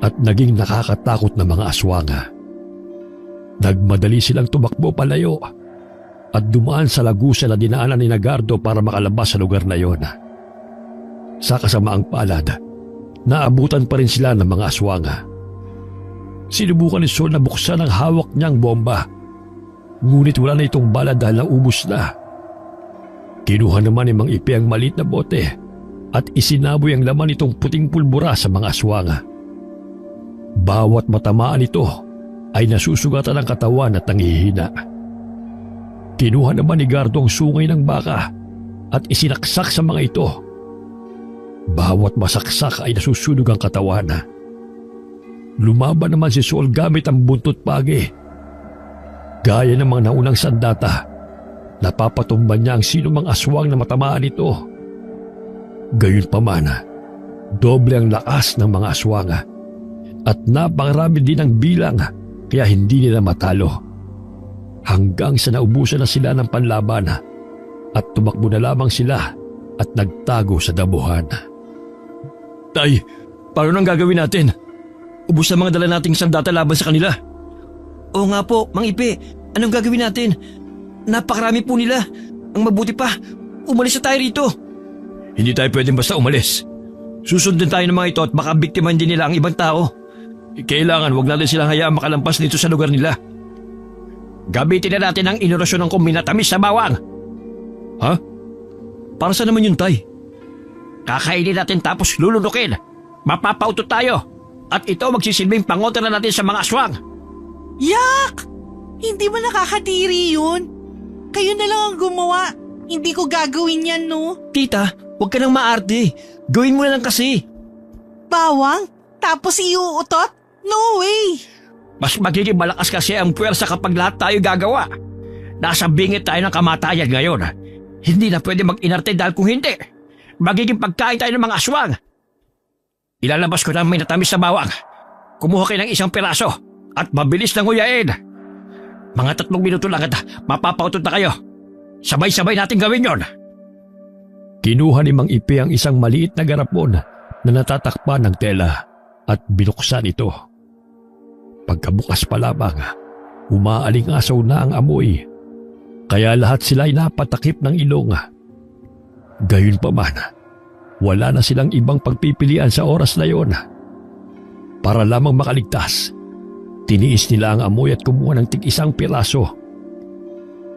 at naging nakakatakot na mga aswanga. Nagmadali silang tumakbo palayo at dumaan sa lagusan na dinaanan ni Nagardo para makalabas sa lugar na yon. Sa kasamaang palad, naabutan pa rin sila ng mga aswanga. Sinubukan ni Sol na buksan ang hawak niyang bomba, ngunit wala na itong bala dahil naubos na. Kinuha naman ni Mang Ipe ang maliit na bote at isinaboy ang laman nitong puting pulbura sa mga aswanga. Bawat matamaan ito ay nasusugatan ang katawan at nanghihina. Kinuha naman ni Gardo ang sungay ng baka at isinaksak sa mga ito. Bawat masaksak ay nasusunog ang katawan. Lumaban naman si Sol gamit ang buntot pagi. Gaya ng mga naunang sandata, napapatumban niya ang sinumang aswang na matamaan ito. Gayunpaman, doble ang lakas ng mga aswang at napakarami din ang bilang kaya hindi nila matalo. Hanggang sa naubusan na sila ng panlaban at tumakbo na lamang sila at nagtago sa damuhan. Tay, paano nang gagawin natin? Ubus na mga dala nating sandata laban sa kanila. Oo nga po, Mang Ipe, anong gagawin natin? Napakarami po nila. Ang mabuti pa, umalis na tayo rito. Hindi tayo pwedeng basta umalis. Susundin tayo ng mga ito at baka biktiman din nila ang ibang tao. Kailangan wag natin silang hayaan makalampas dito sa lugar nila. Gamitin na natin ang inorasyon ng kuminatamis sa bawang. Ha? Para saan naman yun, Tay? Kakainin natin tapos lulunukin. Mapapautot tayo. At ito magsisilbing pangontra na natin sa mga aswang. Yak! Hindi mo nakakatiri yun. Kayo na lang ang gumawa. Hindi ko gagawin yan, no? Tita, huwag ka nang maarte. Gawin mo na lang kasi. Bawang? Tapos iuutot? No way! Mas magiging malakas kasi ang puwersa kapag lahat tayo gagawa. Nasa bingit tayo ng kamatayan ngayon. Hindi na pwede mag-inarte dahil kung hindi, magiging pagkain tayo ng mga aswang. Ilalabas ko na may natamis na bawang. Kumuha kayo ng isang piraso at mabilis na nguyain. Mga 3 minuto lang at mapapautot na kayo. Sabay-sabay natin gawin yon. Kinuha ni Mang Ipe ang isang maliit na garapon na natatakpan ng tela at binuksan ito. Pagkabukas pa lamang, umaaling-asaw na ang amoy, kaya lahat sila ay napatakip ng ilong. Gayunpaman, wala na silang ibang pagpipilian sa oras na yon. Para lamang makaligtas, tiniis nila ang amoy at kumuha ng tig-isang piraso.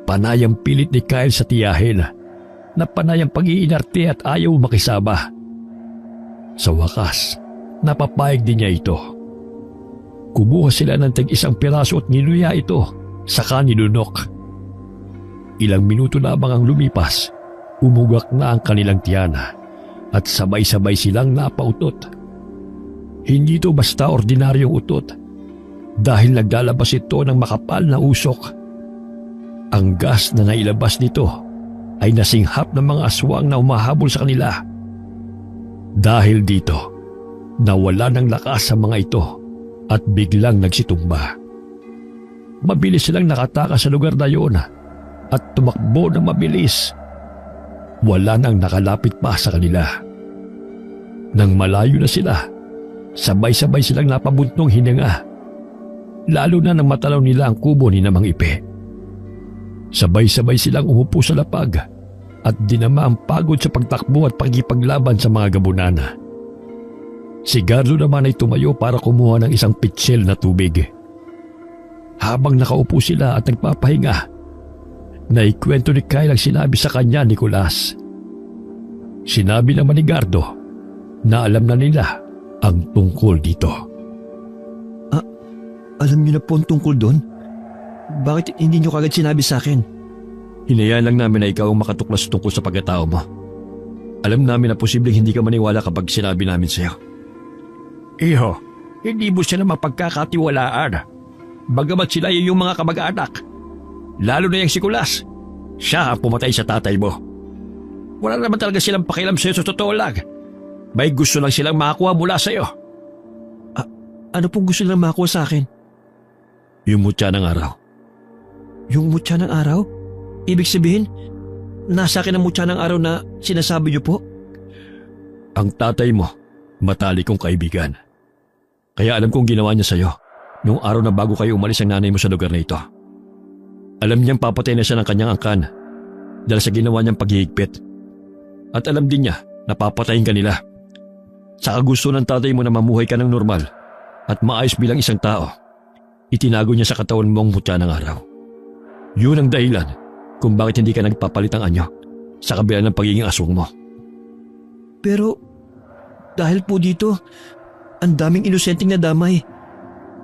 Panayang pilit ni Kyle sa tiyahin na panayang pag-iinarte at ayaw makisama. Sa wakas, napapayag din niya ito. Kumuha sila ng tig-isang piraso at niluya ito, saka nilunok. Ilang minuto lamang ang lumipas, umugak na ang kanilang tiyana at sabay-sabay silang napautot. Hindi ito basta ordinaryong utot dahil naglalabas ito ng makapal na usok. Ang gas na nailabas nito ay nasinghap ng mga aswang na umahabol sa kanila. Dahil dito, nawala ng lakas sa mga ito at biglang nagsitumba. Mabilis silang nakatakas sa lugar na yun at tumakbo ng mabilis. Wala nang nakalapit pa sa kanila. Nang malayo na sila, sabay-sabay silang napabuntong hininga. Lalo na nang matalaw nila ang kubo ni Mang Ipe. Sabay-sabay silang umupo sa lapag at dinama ang pagod sa pagtakbo at pagkipaglaban sa mga gabunan. Si Gardo naman ay tumayo para kumuha ng isang pitsil na tubig. Habang nakaupo sila at nagpapahinga, naikwento ni Kyle ang sinabi sa kanya ni Nicolas. Sinabi naman ni Gardo na alam na nila ang tungkol dito. Alam niyo na po ang tungkol doon? Bakit hindi niyo kagad sinabi sa akin? Hinayaan lang namin na ikaw ang makatuklas tungkol sa pagkatao mo. Alam namin na posibleng hindi ka maniwala kapag sinabi namin sa'yo. Iho, hindi mo sila mapagkakatiwalaan. Bagamat sila yung mga kamag-anak. Lalo na yung si Kulas. Siya ang pumatay sa tatay mo. Wala naman talaga silang pakialam sa'yo sa totoo lang. May gusto lang silang makakuha mula sa'yo. Ano pong gusto nilang makuha sa akin? Yung mutya ng araw. Yung mutya ng araw? Ibig sabihin, nasa akin ang mutya ng araw na sinasabi niyo po? Ang tatay mo, matalik kong kaibigan. Kaya alam kong ginawa niya sa'yo noong araw na bago kayo umalis ang nanay mo sa lugar na ito. Alam niyang papatay na siya ng kanyang angkan dahil sa ginawa niyang paghihigpit. At alam din niya na papatayin ka nila. Sa gusto ng tatay mo na mamuhay ka ng normal at maayos bilang isang tao, itinago niya sa katawan mo ang mutya ng araw. Yun ang dahilan kung bakit hindi ka nagpapalit ng anyo sa kabila ng pagiging aswang mo. Pero dahil po dito, ang daming inosenteng nadamay.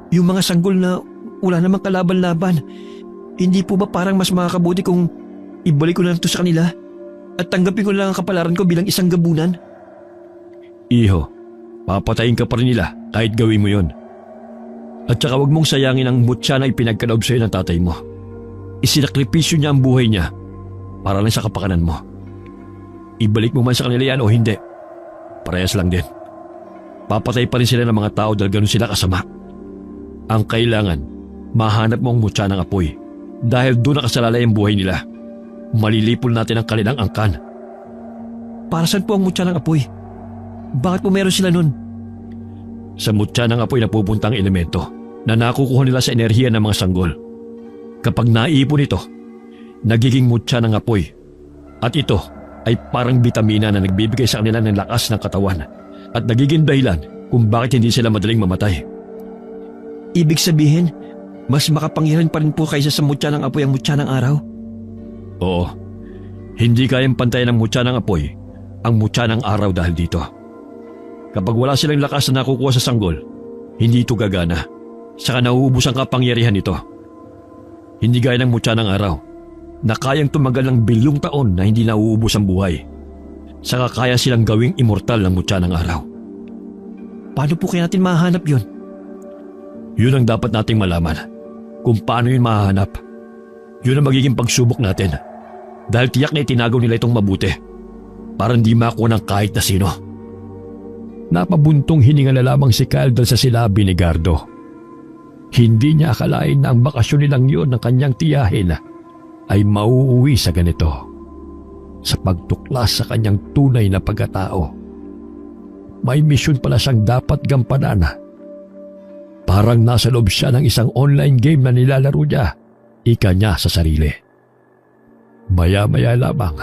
Yung mga sanggol na wala namang kalaban-laban, hindi po ba parang mas makakabuti kung ibalik ko na lang ito sa kanila at tanggapin ko lang ang kapalaran ko bilang isang gabunan? Iho, papatayin ka pa rin nila kahit gawin mo yun. At saka huwag mong sayangin ang mutya na ipinagkaloob sa'yo ng tatay mo. Isinakripisyo niya ang buhay niya para lang sa kapakanan mo. Ibalik mo man sa kanila yan o hindi, parehas lang din. Papatay pa rin sila ng mga tao dahil ganun sila kasama. Ang kailangan, mahanap mo ang mutya ng apoy dahil doon nakasalalay ang buhay nila. Malilipol natin ang kanilang angkan. Para saan po ang mutya ng apoy? Bakit po meron sila nun? Sa mutya ng apoy napupunta ang elemento na nakukuha nila sa enerhiya ng mga sanggol. Kapag naipon ito, nagiging mutya ng apoy. At ito ay parang bitamina na nagbibigay sa kanila ng lakas ng katawan at nagiging dahilan kung bakit hindi sila madaling mamatay. Ibig sabihin, mas makapangyarihan pa rin po kaysa sa mutya ng apoy ang mutya ng araw? Oo, hindi kayang pantayan ng mutya ng apoy ang mutya ng araw dahil dito. Kapag wala silang lakas na nakukuha sa sanggol, hindi ito gagana, saka nauubos ang kapangyarihan nito. Hindi gaya ng mutya ng araw na kayang tumagal ng bilyong taon na hindi nauubos ang buhay. Saka kaya silang gawing immortal ng mutya ng araw. Paano po kaya natin mahanap yun? Yun ang dapat nating malaman. Kung paano yun mahanap. Yun ang magiging pagsubok natin. Dahil tiyak na itinagaw nila itong mabuti para hindi makuha ng kahit na sino. Napabuntong hininga na lamang si Kyle dahil sa sinabi ni Gardo. Hindi niya akalain na ang bakasyon nilang yun ng kanyang tiyahin ay mauuwi sa ganito. Sa pagtuklas sa kanyang tunay na pagkatao. May misyon pala siyang dapat gampanan. Parang nasa loob siya ng isang online game na nilalaro niya, ika niya sa sarili. Maya-maya lamang,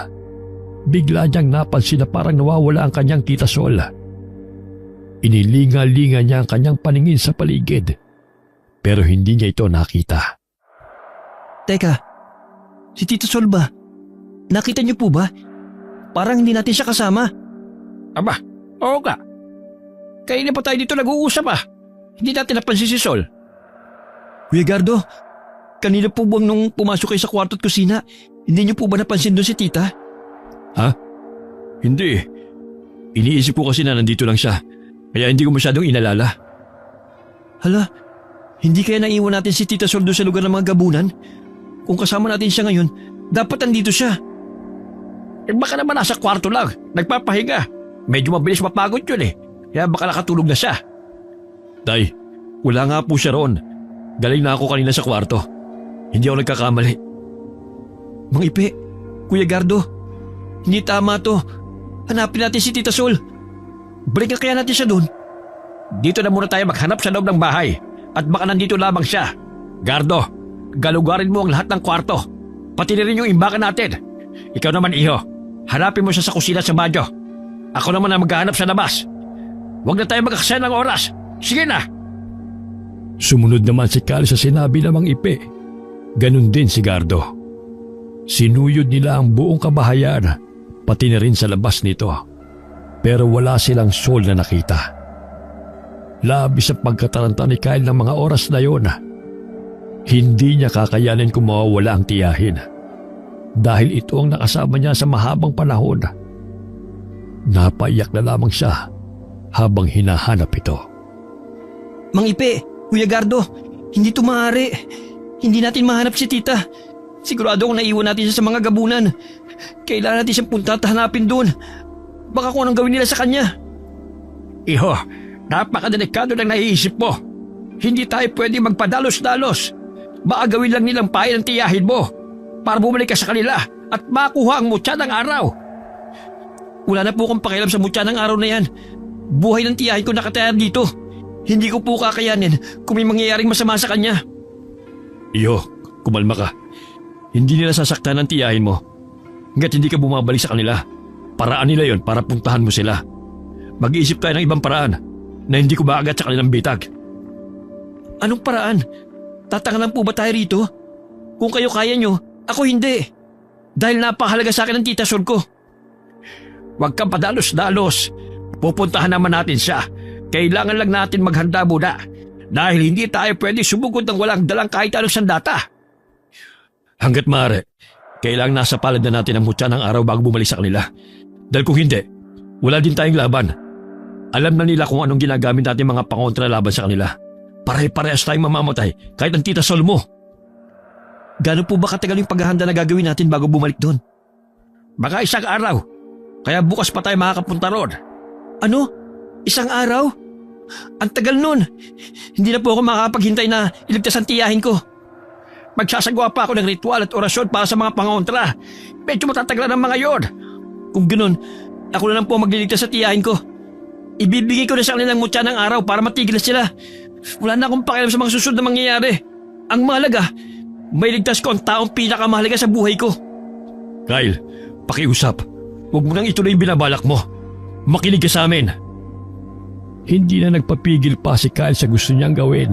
bigla niyang napansin na parang nawawala ang kanyang titasol. Inilinga-linga niya ang kanyang paningin sa paligid, pero hindi niya ito nakita. Teka, si Tito Sol ba? Nakita niyo po ba? Parang hindi natin siya kasama. Aba, oo ka. Kainin pa tayo dito nag-uusap Hindi natin napansin si Sol. Kuya Gardo, kanina po bang nung pumasok kayo sa kwarto at kusina, hindi niyo po ba napansin doon si tita? Ha? Hindi. Iniisip ko kasi na nandito lang siya, kaya hindi ko masyadong inalala. Hala, hindi kaya naiwan natin si Tita Sol doon sa lugar ng mga gabunan? Kung kasama natin siya ngayon, dapat andito siya. Baka naman nasa kwarto lang, nagpapahinga. Medyo mabilis mapagod yun kaya baka nakatulog na siya. Tay, wala nga po siya roon. Galing na ako kanina sa kwarto. Hindi ako nagkakamali. Mang Ipe, Kuya Gardo, hindi tama to. Hanapin natin si Tita Sol. Balikan kaya natin siya doon. Dito na muna tayo maghanap sa loob ng bahay at baka nandito lamang siya. Gardo, galugarin mo ang lahat ng kwarto. Pati na rin yung imbakan natin. Ikaw naman, Iho, hanapin mo siya sa kusina sa banyo. Ako naman ang maghahanap sa labas. Huwag na tayo magkakasaya ng oras. Sige na! Sumunod naman si Cal sa sinabi ng Mang Ipe. Ganon din si Gardo. Sinuyod nila ang buong kabahayan pati na rin sa labas nito. Pero wala silang Sol na nakita. Labis sa pagkataranta ni Kyle ng mga oras na yon. Hindi niya kakayanin kung mawawala ang tiyahin. Dahil ito ang nakasama niya sa mahabang panahon. Napaiyak na lamang siya habang hinahanap ito. Mang Ipe, Kuya Gardo, hindi ito maaari. Hindi natin mahanap si tita. Sigurado kung naiwan natin siya sa mga gabunan. Kailangan natin siyang punta at hanapin doon. Baka kung anong gawin nila sa kanya. Iho, napakadelikado ng naiisip mo. Hindi tayo pwede magpadalos-dalos. Baka gawin lang nilang pahay ng tiyahin mo para bumalik ka sa kanila at makuha ang mutya ng araw. Wala na po akong pakialam sa mutya ng araw na yan. Buhay ng tiyahin ko nakatayar dito. Hindi ko po kakayanin kung may mangyayaring masama sa kanya. Iyo, kumalma ka. Hindi nila sasaktan ang tiyahin mo. Hanggat hindi ka bumabalik sa kanila. Paraan nila yon para puntahan mo sila. Mag-iisip tayo ng ibang paraan na hindi ko maagat sa kanilang bitag. Anong paraan? Tatangalan po ba tayo rito? Kung kayo kaya nyo, ako hindi. Dahil napakahalaga sa akin ang tita Sol ko. Huwag kang padalos-dalos. Pupuntahan naman natin siya. Kailangan lang natin maghanda muna. Dahil hindi tayo pwede sumugod ng walang dalang kahit anong sandata. Hanggat maaari, kailangang nasa palad na natin ang mutya ng araw bago bumalik sa kanila. Dahil kung hindi, wala din tayong laban. Alam na nila kung anong ginagamit natin mga pangontra laban sa kanila. Pare-parehas tayong mamamatay kahit ang tita Sol mo. Gano'n po ba katagal yung paghahanda na gagawin natin bago bumalik doon? Baka isang araw. Kaya bukas pa tayo makakapunta roon. Ano? Isang araw? Ang tagal nun. Hindi na po ako makakapaghintay na iligtas ang tiyahin ko. Magsasagawa pa ako ng ritual at orasyon para sa mga pangontra. Medyo matatagalan ang mga yon. Kung gano'n, ako na lang po magliligtas sa tiyahin ko. Ibibigay ko na sa kanila ng mutya ng araw para matigil na sila. Wala na akong pakialam sa mga susunod na mangyayari. Ang mahalaga, may ligtas ko ang taong pinakamahalaga sa buhay ko. Kyle, pakiusap. Huwag mo nang ituloy binabalak mo. Makinig ka sa amin. Hindi na nagpapigil pa si Kyle sa gusto niyang gawin.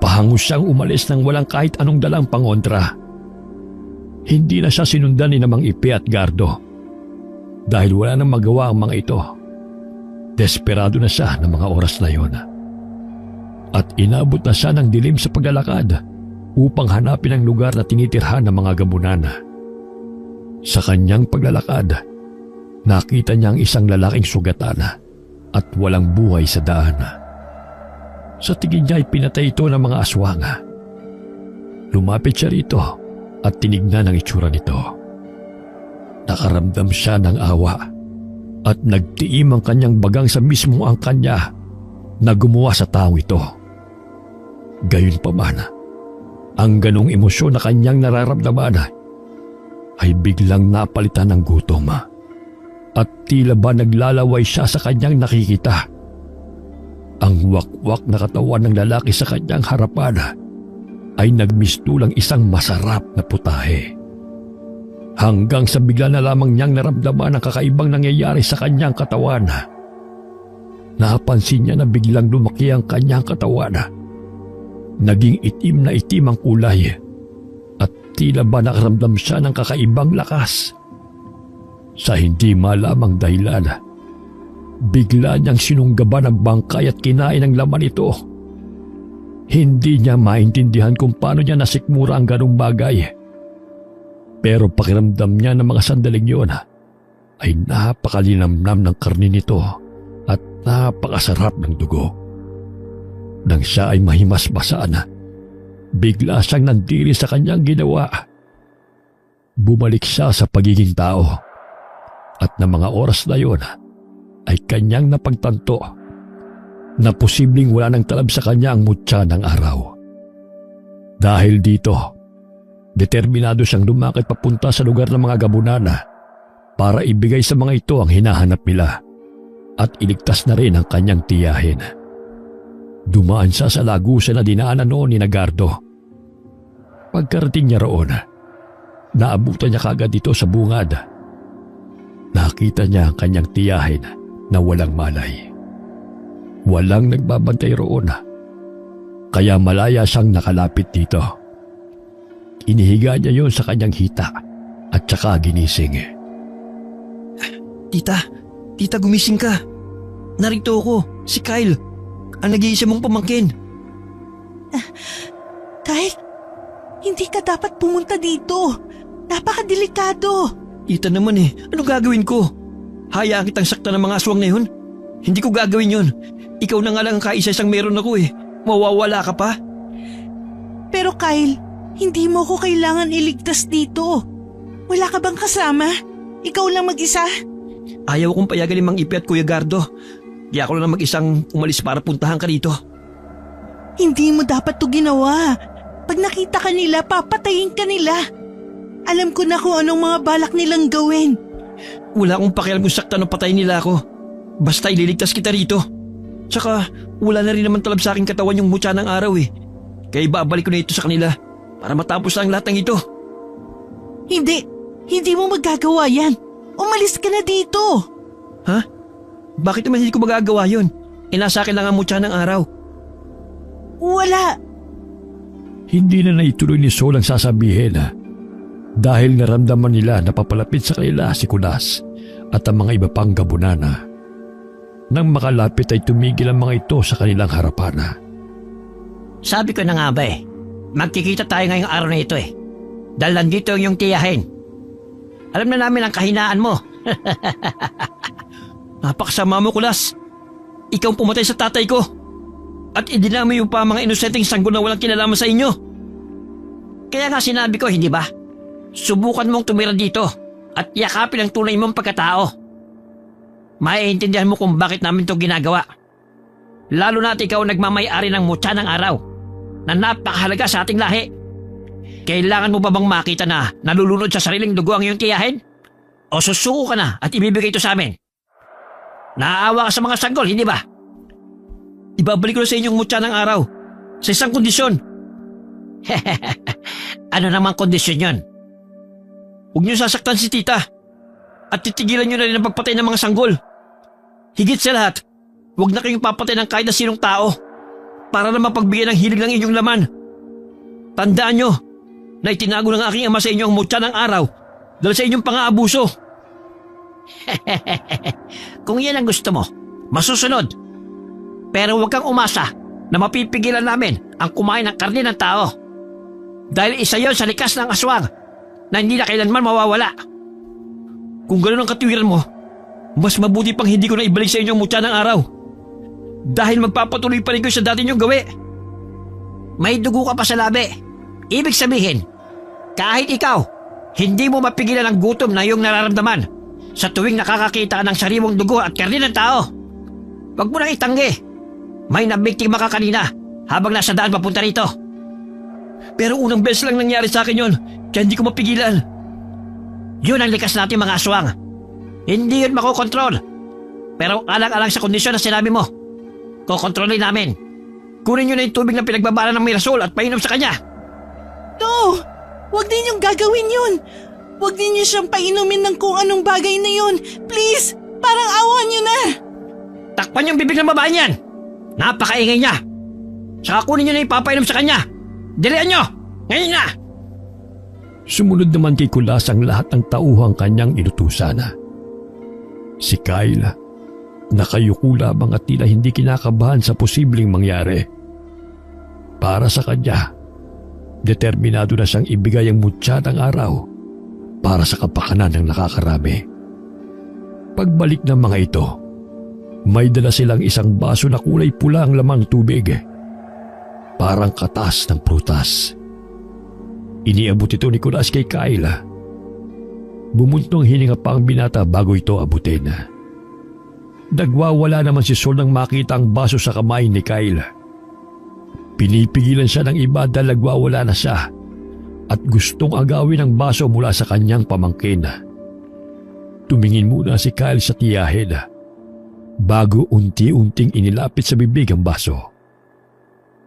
Pahangos siyang umalis nang walang kahit anong dalang pangontra. Hindi na siya sinundan ni Mang Ipe at Gardo. Dahil wala nang magawa ang mga ito. Desperado na siya ng mga oras na yon. At inabot na siya ng dilim sa paglalakad upang hanapin ang lugar na tinitirhan ng mga gabunan. Sa kanyang paglalakad, nakita niya ang isang lalaking sugatan at walang buhay sa daan. Sa tingin niya ay pinatay ito ng mga aswang. Lumapit siya rito at tinignan ang itsura nito. Nakaramdam siya ng awa at nagtiim ang kanyang bagang sa mismong angkan niya na gumawa sa tao ito. Gayunpaman, ang ganong emosyon na kanyang nararamdaman ay biglang napalitan ng gutom at tila ba naglalaway siya sa kanyang nakikita. Ang wakwak na katawan ng lalaki sa kanyang harapan ay nagmistulang isang masarap na putahe. Hanggang sa bigla na lamang niyang naramdaman ang kakaibang nangyayari sa kanyang katawan. Napansin niya na biglang lumaki ang kanyang katawan. Naging itim na itim ang kulay at tila ba nakaramdam siya ng kakaibang lakas. Sa hindi malamang dahilan, bigla niyang sinunggaban ang bangkay at kinain ang laman ito. Hindi niya maintindihan kung paano niya nasikmura ang ganong bagay. Pero pakiramdam niya ng mga sandaling yun ay napakalinamnam ng karni nito at napakasarap ng dugo. Nang siya ay mahimasmasaan, bigla siyang nandiri sa kanyang ginawa. Bumalik siya sa pagiging tao at ng mga oras na yun ay kanyang napagtanto na posibleng wala nang talab sa kanya ang mutya ng araw. Dahil dito, determinado siyang lumakad papunta sa lugar ng mga gabunan para ibigay sa mga ito ang hinahanap nila at iligtas na rin ang kanyang tiyahin. Dumaan siya sa lagusan na dinaanan noon ni Gardo. Pagkarating niya roon, naabutan niya kagad dito sa bungad. Nakita niya ang kanyang tiyahin na walang malay. Walang nagbabantay roon, kaya malaya siyang nakalapit dito. Inihiga niya yon sa kanyang hita at saka ginising. Tita, gumising ka. Narito ako, si Kyle. Ang nag-iisa mong pamangkin. Kyle, hindi ka dapat pumunta dito. Napakadelikado. Tita naman anong gagawin ko? Hayaan kitang sakta ng mga aswang na yun? Hindi ko gagawin yun. Ikaw na nga lang ang kaisa-isang meron ako Mawawala ka pa? Pero Kyle, hindi mo ko kailangan iligtas dito. Wala ka bang kasama? Ikaw lang mag-isa? Ayaw kong payagan ni Mang Ipe at Kuya Gardo. Kaya ako lang mag-isang umalis para puntahan ka dito. Hindi mo dapat to ginawa. Pag nakita ka nila, papatayin ka nila. Alam ko na kung anong mga balak nilang gawin. Wala akong pakialam kung saktan o patayin nila ako. Basta ililigtas kita rito. Tsaka wala na rin naman talab sa aking katawan yung mutya ng araw Kaya ibabalik ko na ito sa kanila para matapos na ang lahat ng ito. Hindi mo magagawa yan. Umalis ka na dito. Ha? Bakit naman hindi ko magagawa yun? Nasa akin lang ang mutya ng araw. Wala. Hindi na naituloy ni Sol ang sasabihin dahil naramdaman nila na papalapit sa kanila si Kulas at ang mga iba pang gabunana. Nang makalapit ay tumigil ang mga ito sa kanilang harapan. Sabi ko na nga ba magkikita tayo ngayong araw na ito Dahil nandito yung tiyahin. Alam na namin ang kahinaan mo. Napakasama mo, Kulas. Ikaw ang pumatay sa tatay ko. At idinami yung pa mga inosenteng sanggol na walang kinalaman sa inyo. Kaya nga sinabi ko, hindi ba? Subukan mong tumira dito at yakapin ang tunay mong pagkatao. Maiintindihan mo kung bakit namin ito ginagawa. Lalo na at ikaw nagmamay-ari ng mutya ng araw na napakahalaga sa ating lahi. Kailangan mo ba bang makita na nalulunod sa sariling dugo ang iyong tiyahin? O susuko ka na at ibibigay ito sa amin? Naaawa ka sa mga sanggol, hindi ba? Ibabalik ko na sa inyong mutya ng araw. Sa isang kondisyon. Ano namang kondisyon yun? Huwag niyo sasaktan si tita. At titigilan niyo na rin ang pagpatay ng mga sanggol. Higit sa lahat, huwag na kayong papatay ng kahit na sinong tao para na mapagbigyan ng hilig ng inyong laman. Tandaan niyo na itinago ng aking ama sa inyo ang mutya ng araw dahil sa inyong pang-aabuso. Kung yan ang gusto mo, masusunod. Pero huwag kang umasa na mapipigilan namin ang kumain ng karne ng tao. Dahil isa yon sa likas ng aswang na hindi na kailanman mawawala. Kung gano'n ang katuwiran mo, mas mabuti pang hindi ko na ibalik sa inyo ang mutya ng araw. Dahil magpapatuloy pa rin kayo sa dati niyong gawi. May dugo ka pa sa labi. Ibig sabihin, kahit ikaw, hindi mo mapigilan ang gutom na iyong nararamdaman sa tuwing nakakakita ka ng sariwang dugo at karne ng tao. Huwag mo nang itanggi. May nabiktima ka kanina habang nasa daan papunta rito. Pero unang beses lang nangyari sa akin yon, kaya hindi ko mapigilan. Yun ang likas natin mga aswang. Hindi yun makokontrol. Pero alang-alang sa kondisyon na sinabi mo, kokontrolin namin. Kunin nyo na yung tubig na pinagbabala ng Mirasol at painom sa kanya. No! Huwag din yung gagawin yun. Huwag din niyo siyang painumin ng kung anong bagay na yun. Please! Parang awan niyo na! Takpan yung bibig ng babae niyan. Napakaingay niya. Saka kunin nyo na ipapainom sa kanya. Dilihan nyo! Ngayon na! Sumunod naman kay Kulas ang lahat ng tauhang kanyang inutusan. Si Kyle, nakayuko lamang at tila hindi kinakabahan sa posibleng mangyari. Para sa kanya, determinado na siyang ibigay ang mutya ng araw para sa kapakanan ng nakakarami. Pagbalik ng mga ito, may dala silang isang baso na kulay pula ang lamang tubig. Parang katas ng prutas. Iniabot ito ni Kulas kay Kyle. Bumuntong hininga pa ang binata bago ito abutin. Nagwawala naman si Sol nang makita ang baso sa kamay ni Kyle. Pinipigilan siya ng iba dahil nagwawala na siya at gustong agawin ang baso mula sa kanyang pamangkin. Tumingin muna si Kyle sa tiyahin bago unti-unting inilapit sa bibig ang baso.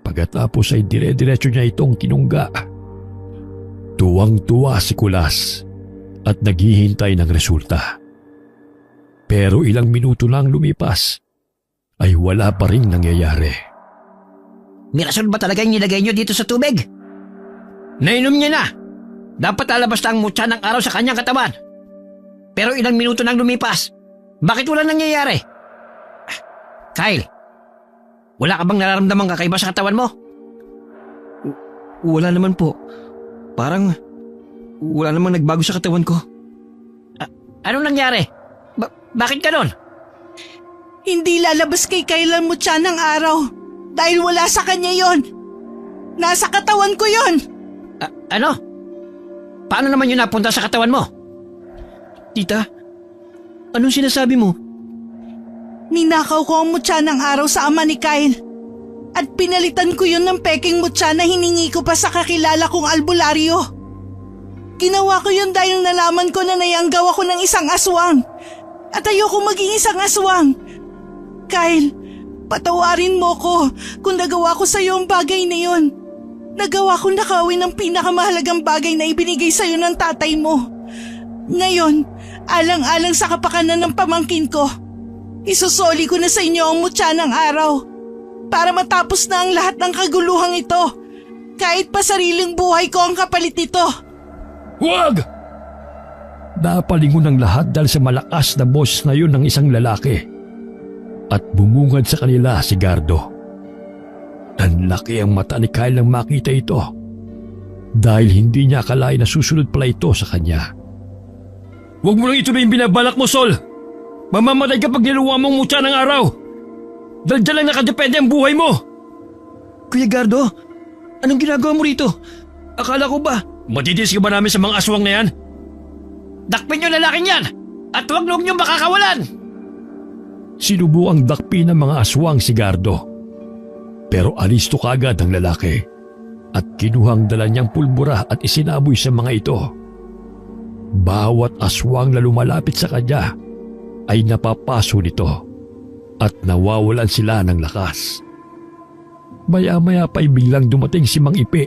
Pagkatapos ay dire-diretso niya itong tinungga. Tuwang-tuwa si Kulas at naghihintay ng resulta. Pero ilang minuto lang lumipas ay wala pa ring nangyayari. Mirasol ba talaga yung nilagay nyo dito sa tubig? Nainom niya na. Dapat lalabas na ang mutya ng araw sa kanyang katawan. Pero ilang minuto nang lumipas, Bakit wala nangyayari? Kyle, wala ka bang nararamdamang kakaiba sa katawan mo? Wala naman po. Parang wala namang nagbago sa katawan ko. Anong nangyari? Bakit ganon? Hindi lalabas kay Kyle ang mutya ng araw dahil wala sa kanya yon. Nasa katawan ko yon. Ano? Paano naman yun napunta sa katawan mo? Tita, anong sinasabi mo? Ninakaw ko ang mutya ng araw sa ama ni Kyle. At pinalitan ko yun ng peking mutya na hiningi ko pa sa kakilala kong albularyo. Ginawa ko yun dahil nalaman ko na nayanggaw ako ng isang aswang. At ayoko maging isang aswang. Kyle, patawarin mo ko kung nagawa ko sa'yo ang bagay na yun. Nagawa kong nakawin ang pinakamahalagang bagay na ibinigay sa'yo ng tatay mo. Ngayon, alang-alang sa kapakanan ng pamangkin ko, isusoli ko na sa inyo ang mutya ng araw para matapos na ang lahat ng kaguluhang ito. Kahit pa sariling buhay ko ang kapalit nito. Huwag! Napalingon ang lahat dahil sa malakas na boses na yun ng isang lalaki. At bumungad sa kanila si Gardo. Nanlaki ang mata ni Kyle nang makita ito. Dahil hindi niya akalain na susunod pala ito sa kanya. Huwag mo lang ituloy yung binabalak mo, Sol. Mamamatay ka pag niluwa mong mutya ng araw. Dahil dyan lang nakadepende ang buhay mo. Kuya Gardo, anong ginagawa mo rito? Akala ko ba matidis ka ba namin sa mga aswang na yan? Dakpin yung lalaking yan! At huwag niyong makakawalan! Sinubuang dakpin ng mga aswang si Gardo. Pero alisto kaagad ang lalaki at kinuhang dala niyang pulbura at isinaboy sa mga ito. Bawat aswang na lumalapit sa kanya ay napapaso nito at nawawalan sila ng lakas. Maya-maya pa'y biglang dumating si Mang Ipi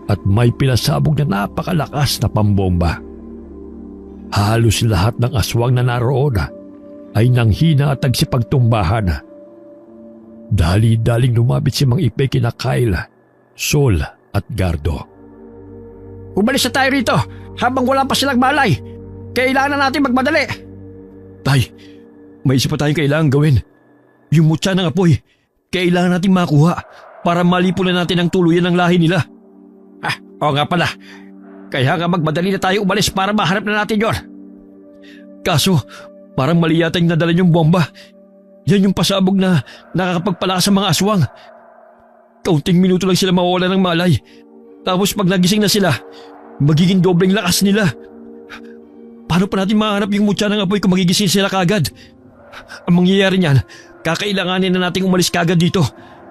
at may pinasabog na napakalakas na pambomba. Halos lahat ng aswang na naroon ay nanghina at nagsipagtumbahan. Dali-daling lumapit si Mang Ipe kina Kyle, Sol at Gardo. Umalis na tayo rito habang wala pa silang malay. Kailangan na natin magmadali. Tay, may isa pa tayong kailangan gawin. Yung mutya ng apoy, kailangan natin makuha para malipunan natin ang tuluyan ng lahi nila. Oo nga pala. Kaya nga magmadali na tayo umalis para mahanap na natin yon. Kaso, parang mali yata yung nadala yung bomba. Yan yung pasabog na nakakapagpalakas sa mga aswang. Kaunting minuto lang sila mawawala ng malay. Tapos pag nagising na sila, magiging dobleng lakas nila. Paano pa natin mahanap yung mutya ng apoy kung magigising sila kagad? Ang mangyayari niyan, kakailanganin na nating umalis kagad dito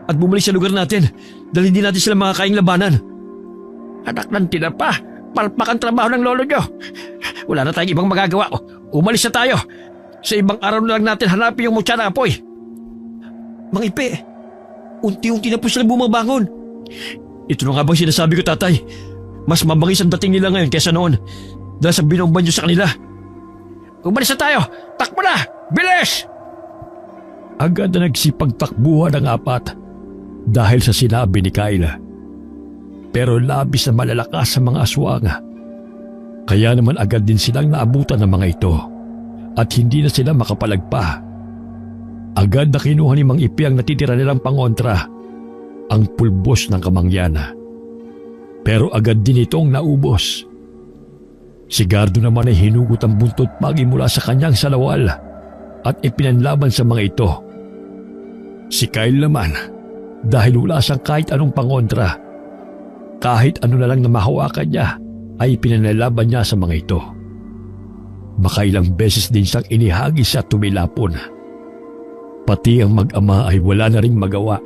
at bumalik sa lugar natin dahil hindi natin sila makakaing labanan. Anak ng tinapa, palpak ang trabaho ng lolo nyo. Wala na tayong ibang magagawa. Umalis na tayo. Sa ibang araw na lang natin hanapin yung mutya ng apoy. Mang Ipe, unti-unti na po sila bumabangon. Ito na nga bang sinasabi ko, tatay? Mas mabangis ang dating nila ngayon kaysa noon dahil sa binomban nyo sa kanila. Umalis na tayo! Takbo na! Bilis! Agad na nagsipagtakbuhan ang apat dahil sa sinabi ni Kyle. Pero labis na malalakas sa mga aswang. Kaya naman agad din silang naabutan ng mga ito at hindi na sila makapalagpa. Agad na kinuha ni Mang Ipi ang natitira nilang pangontra, ang pulbos ng kamangyan. Pero agad din itong naubos. Si Gardo naman ay hinugot ang buntot pagi mula sa kanyang salawal at ipinanlaban sa mga ito. Si Kyle naman, dahil wala siyang kahit anong pangontra, kahit ano na lang na mahawakan niya ay pinanlaban niya sa mga ito. Makailang beses din siyang inihagis at tumilapon. Pati ang mag-ama ay wala na ring magawa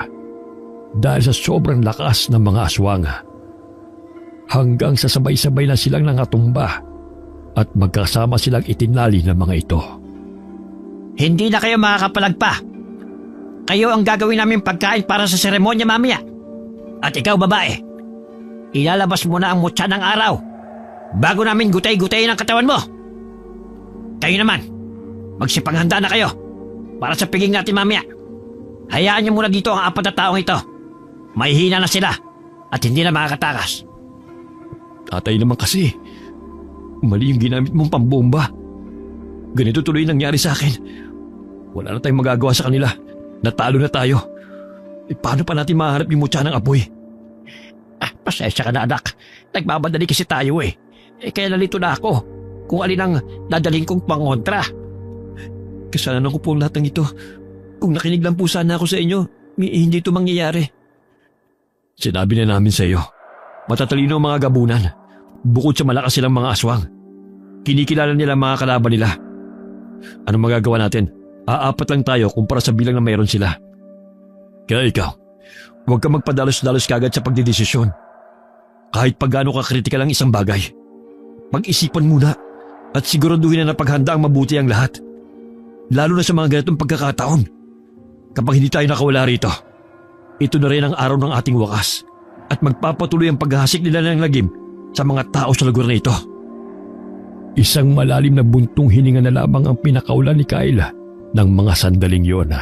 dahil sa sobrang lakas ng mga aswang. Hanggang sa sabay-sabay na silang nangatumba at magkasama silang itinali ng mga ito. Hindi na kayo makakapalagpa. Kayo ang gagawin namin pagkain para sa seremonya mamaya. At ikaw babae, ilalabas mo na ang mutya ng araw bago namin gutay-gutayin ang katawan mo. Kayo naman, magsipanghanda na kayo para sa piging natin mamaya. Hayaan niyo muna dito ang apat na taong ito. Mahihina na sila at hindi na makakatakas. Tatay naman kasi, mali yung ginamit mong pambomba. Ganito tuloy nangyari sa akin. Wala na tayong magagawa sa kanila. Natalo na tayo. Paano pa natin maharap yung mutya ng apoy? Pasensya ka na anak. Nagmamadali kasi tayo eh. Kaya nalito na ako kung alin ang dadaling kong pangontra. Kasalanan ko po ang lahat ng ito. Kung nakinig lang po sana ako sa inyo, hindi ito mangyayari. Sinabi na namin sa iyo, matatalino ang mga gabunan. Bukod sa malakas silang mga aswang. Kinikilala nila ang mga kalaban nila. Anong magagawa natin? Aapat lang tayo kumpara sa bilang na mayroon sila. Kaya ikaw, huwag ka magpadalos-dalos kagad sa pagdidesisyon. Kahit pa gaano ka kritikal ang isang bagay. Pag-isipan muna at siguraduhin na napaghanda ang mabuti ang lahat. Lalo na sa mga ganitong pagkakataon. Kapag hindi tayo nakawala rito, ito na rin ang araw ng ating wakas at magpapatuloy ang paghahasik nila ng lagim sa mga tao sa lugar na ito. Isang malalim na buntong hininga na lamang ang pinakaulan ni Kyle ng mga sandaling yon.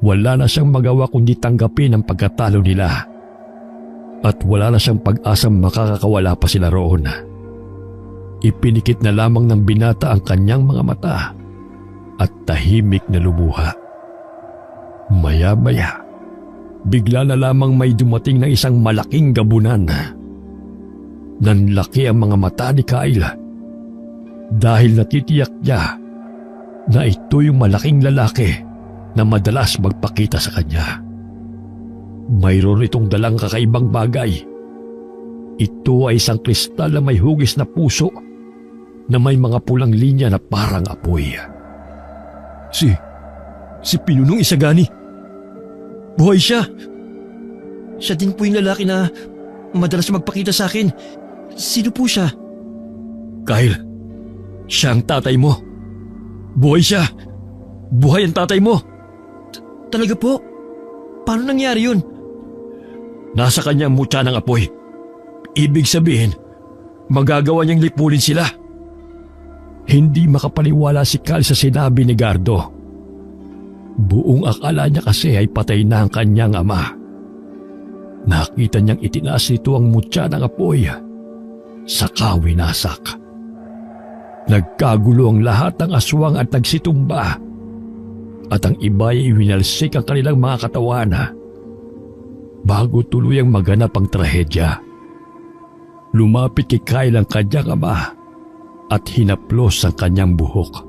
Wala na siyang magawa kundi tanggapin ang pagkatalo nila. At wala na siyang pag-asang makakakawala pa sila roon. Ipinikit na lamang ng binata ang kanyang mga mata at tahimik na lumuha. Maya-maya, bigla na lamang may dumating na isang malaking gabunan. Nanlaki ang mga mata ni Kyle dahil natitiyak niya na ito yung malaking lalaki na madalas magpakita sa kanya. Mayroon itong dalang kakaibang bagay. Ito ay isang kristal na may hugis na puso na may mga pulang linya na parang apoy. Si Pinunong Isagani. Buhay siya. Siya din po yung lalaki na madalas magpakita sa akin. Sino po siya? Kyle, siya ang tatay mo. Buhay siya. Buhay ang tatay mo. Talaga po? Paano nangyari yun? Nasa kanyang mutya ng apoy. Ibig sabihin, magagawa niyang lipulin sila. Hindi makapaniwala si Kyle sa sinabi ni Gardo. Buong akala niya kasi ay patay na ang kanyang ama. Nakita niyang itinaas nito ang mutya ng apoy. Saka winasak. Nagkagulo ang lahat ng aswang at nagsitumba. At ang iba ay winalsik ang kanilang mga katawan bago tuluyang maganap ang trahedya. Lumapit kay Kyle ang kanyang ama at hinaplos ang kanyang buhok.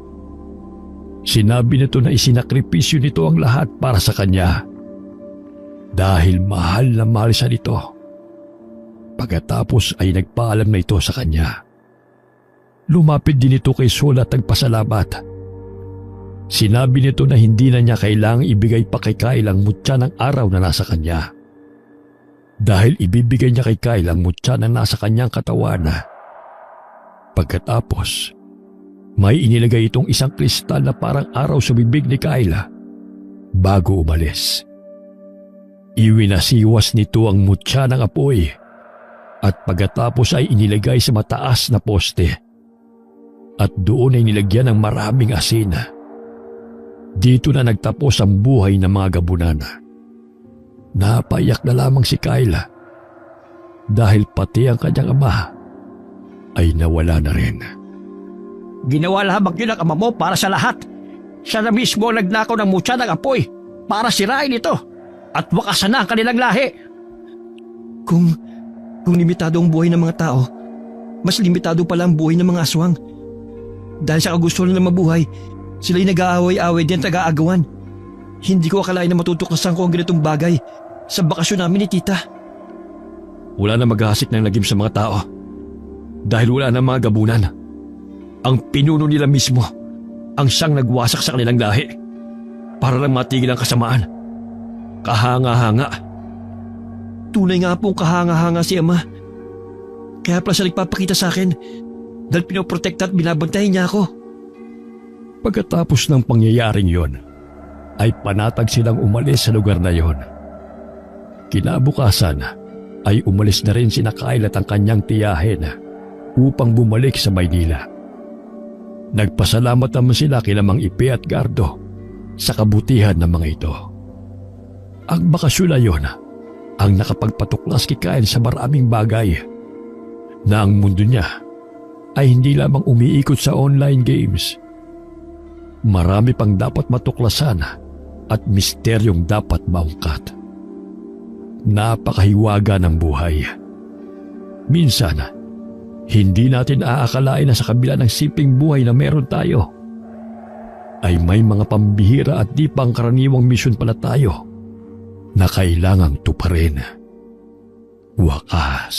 Sinabi nito na isinakripisyo nito ang lahat para sa kanya dahil mahal na mahal siya nito. Pagkatapos ay nagpaalam na ito sa kanya. Lumapit din ito kay Sol at nagpasalamat. Sinabi nito na hindi na niya kailangang ibigay pa kay Kyle ang mutya ng araw na nasa kanya. Dahil ibibigay niya kay Kyle ang mutya na nasa kanyang katawan. Pagkatapos, may inilagay itong isang kristal na parang araw sa bibig ni Kyle bago umalis. Iwinasiwas nito ang mutya ng apoy at pagkatapos ay inilagay sa mataas na poste at doon ay nilagyan ng maraming asin. Dito na nagtapos ang buhay ng mga gabunan. Napaiyak na lamang si Kyle dahil pati ang kanyang ama ay nawala na rin. Ginawa lamang yun ang ama mo para sa lahat. Siya na mismo ang nagnakaw ng mutya ng apoy para sirain ito at wakasan na ang kanilang lahi. Kung limitado ang buhay ng mga tao, mas limitado pala ang buhay ng mga aswang. Dahil sa kagustuhan na mabuhay, sila'y nag-aaway-aaway din at nag-aagawan. Hindi ko akalain na matutuklasan ko ang ganitong bagay sa bakasyon namin ni Tita. Wala na maghahasik ng lagim sa mga tao dahil wala na mga gabunan. Ang pinuno nila mismo ang siyang nagwasak sa kanilang lahi para lang matigil ang kasamaan. Kahanga-hanga. Tunay nga pong kahanga-hanga si Ama. Kaya pala siya nagpapakita sa akin dahil pinoprotekta at binabantayan niya ako. Pagkatapos ng pangyayaring yon, ay panatag silang umalis sa lugar na yon. Kinabukasan ay umalis na rin sina Kyle at ang kanyang tiyahin upang bumalik sa Maynila. Nagpasalamat naman sila kina Mang Ipe at Gardo sa kabutihan ng mga ito. Ang bakasyon na yon ang nakapagpatuklas kay Kyle sa maraming bagay na ang mundo niya ay hindi lamang umiikot sa online games. Marami pang dapat matuklasan at misteryong dapat maungkat. Napakahiwaga ng buhay. Minsan, hindi natin aakalain na sa kabila ng simpleng buhay na meron tayo, ay may mga pambihira at di pangkaraniwang misyon pala tayo na kailangang tuparin. Wakas.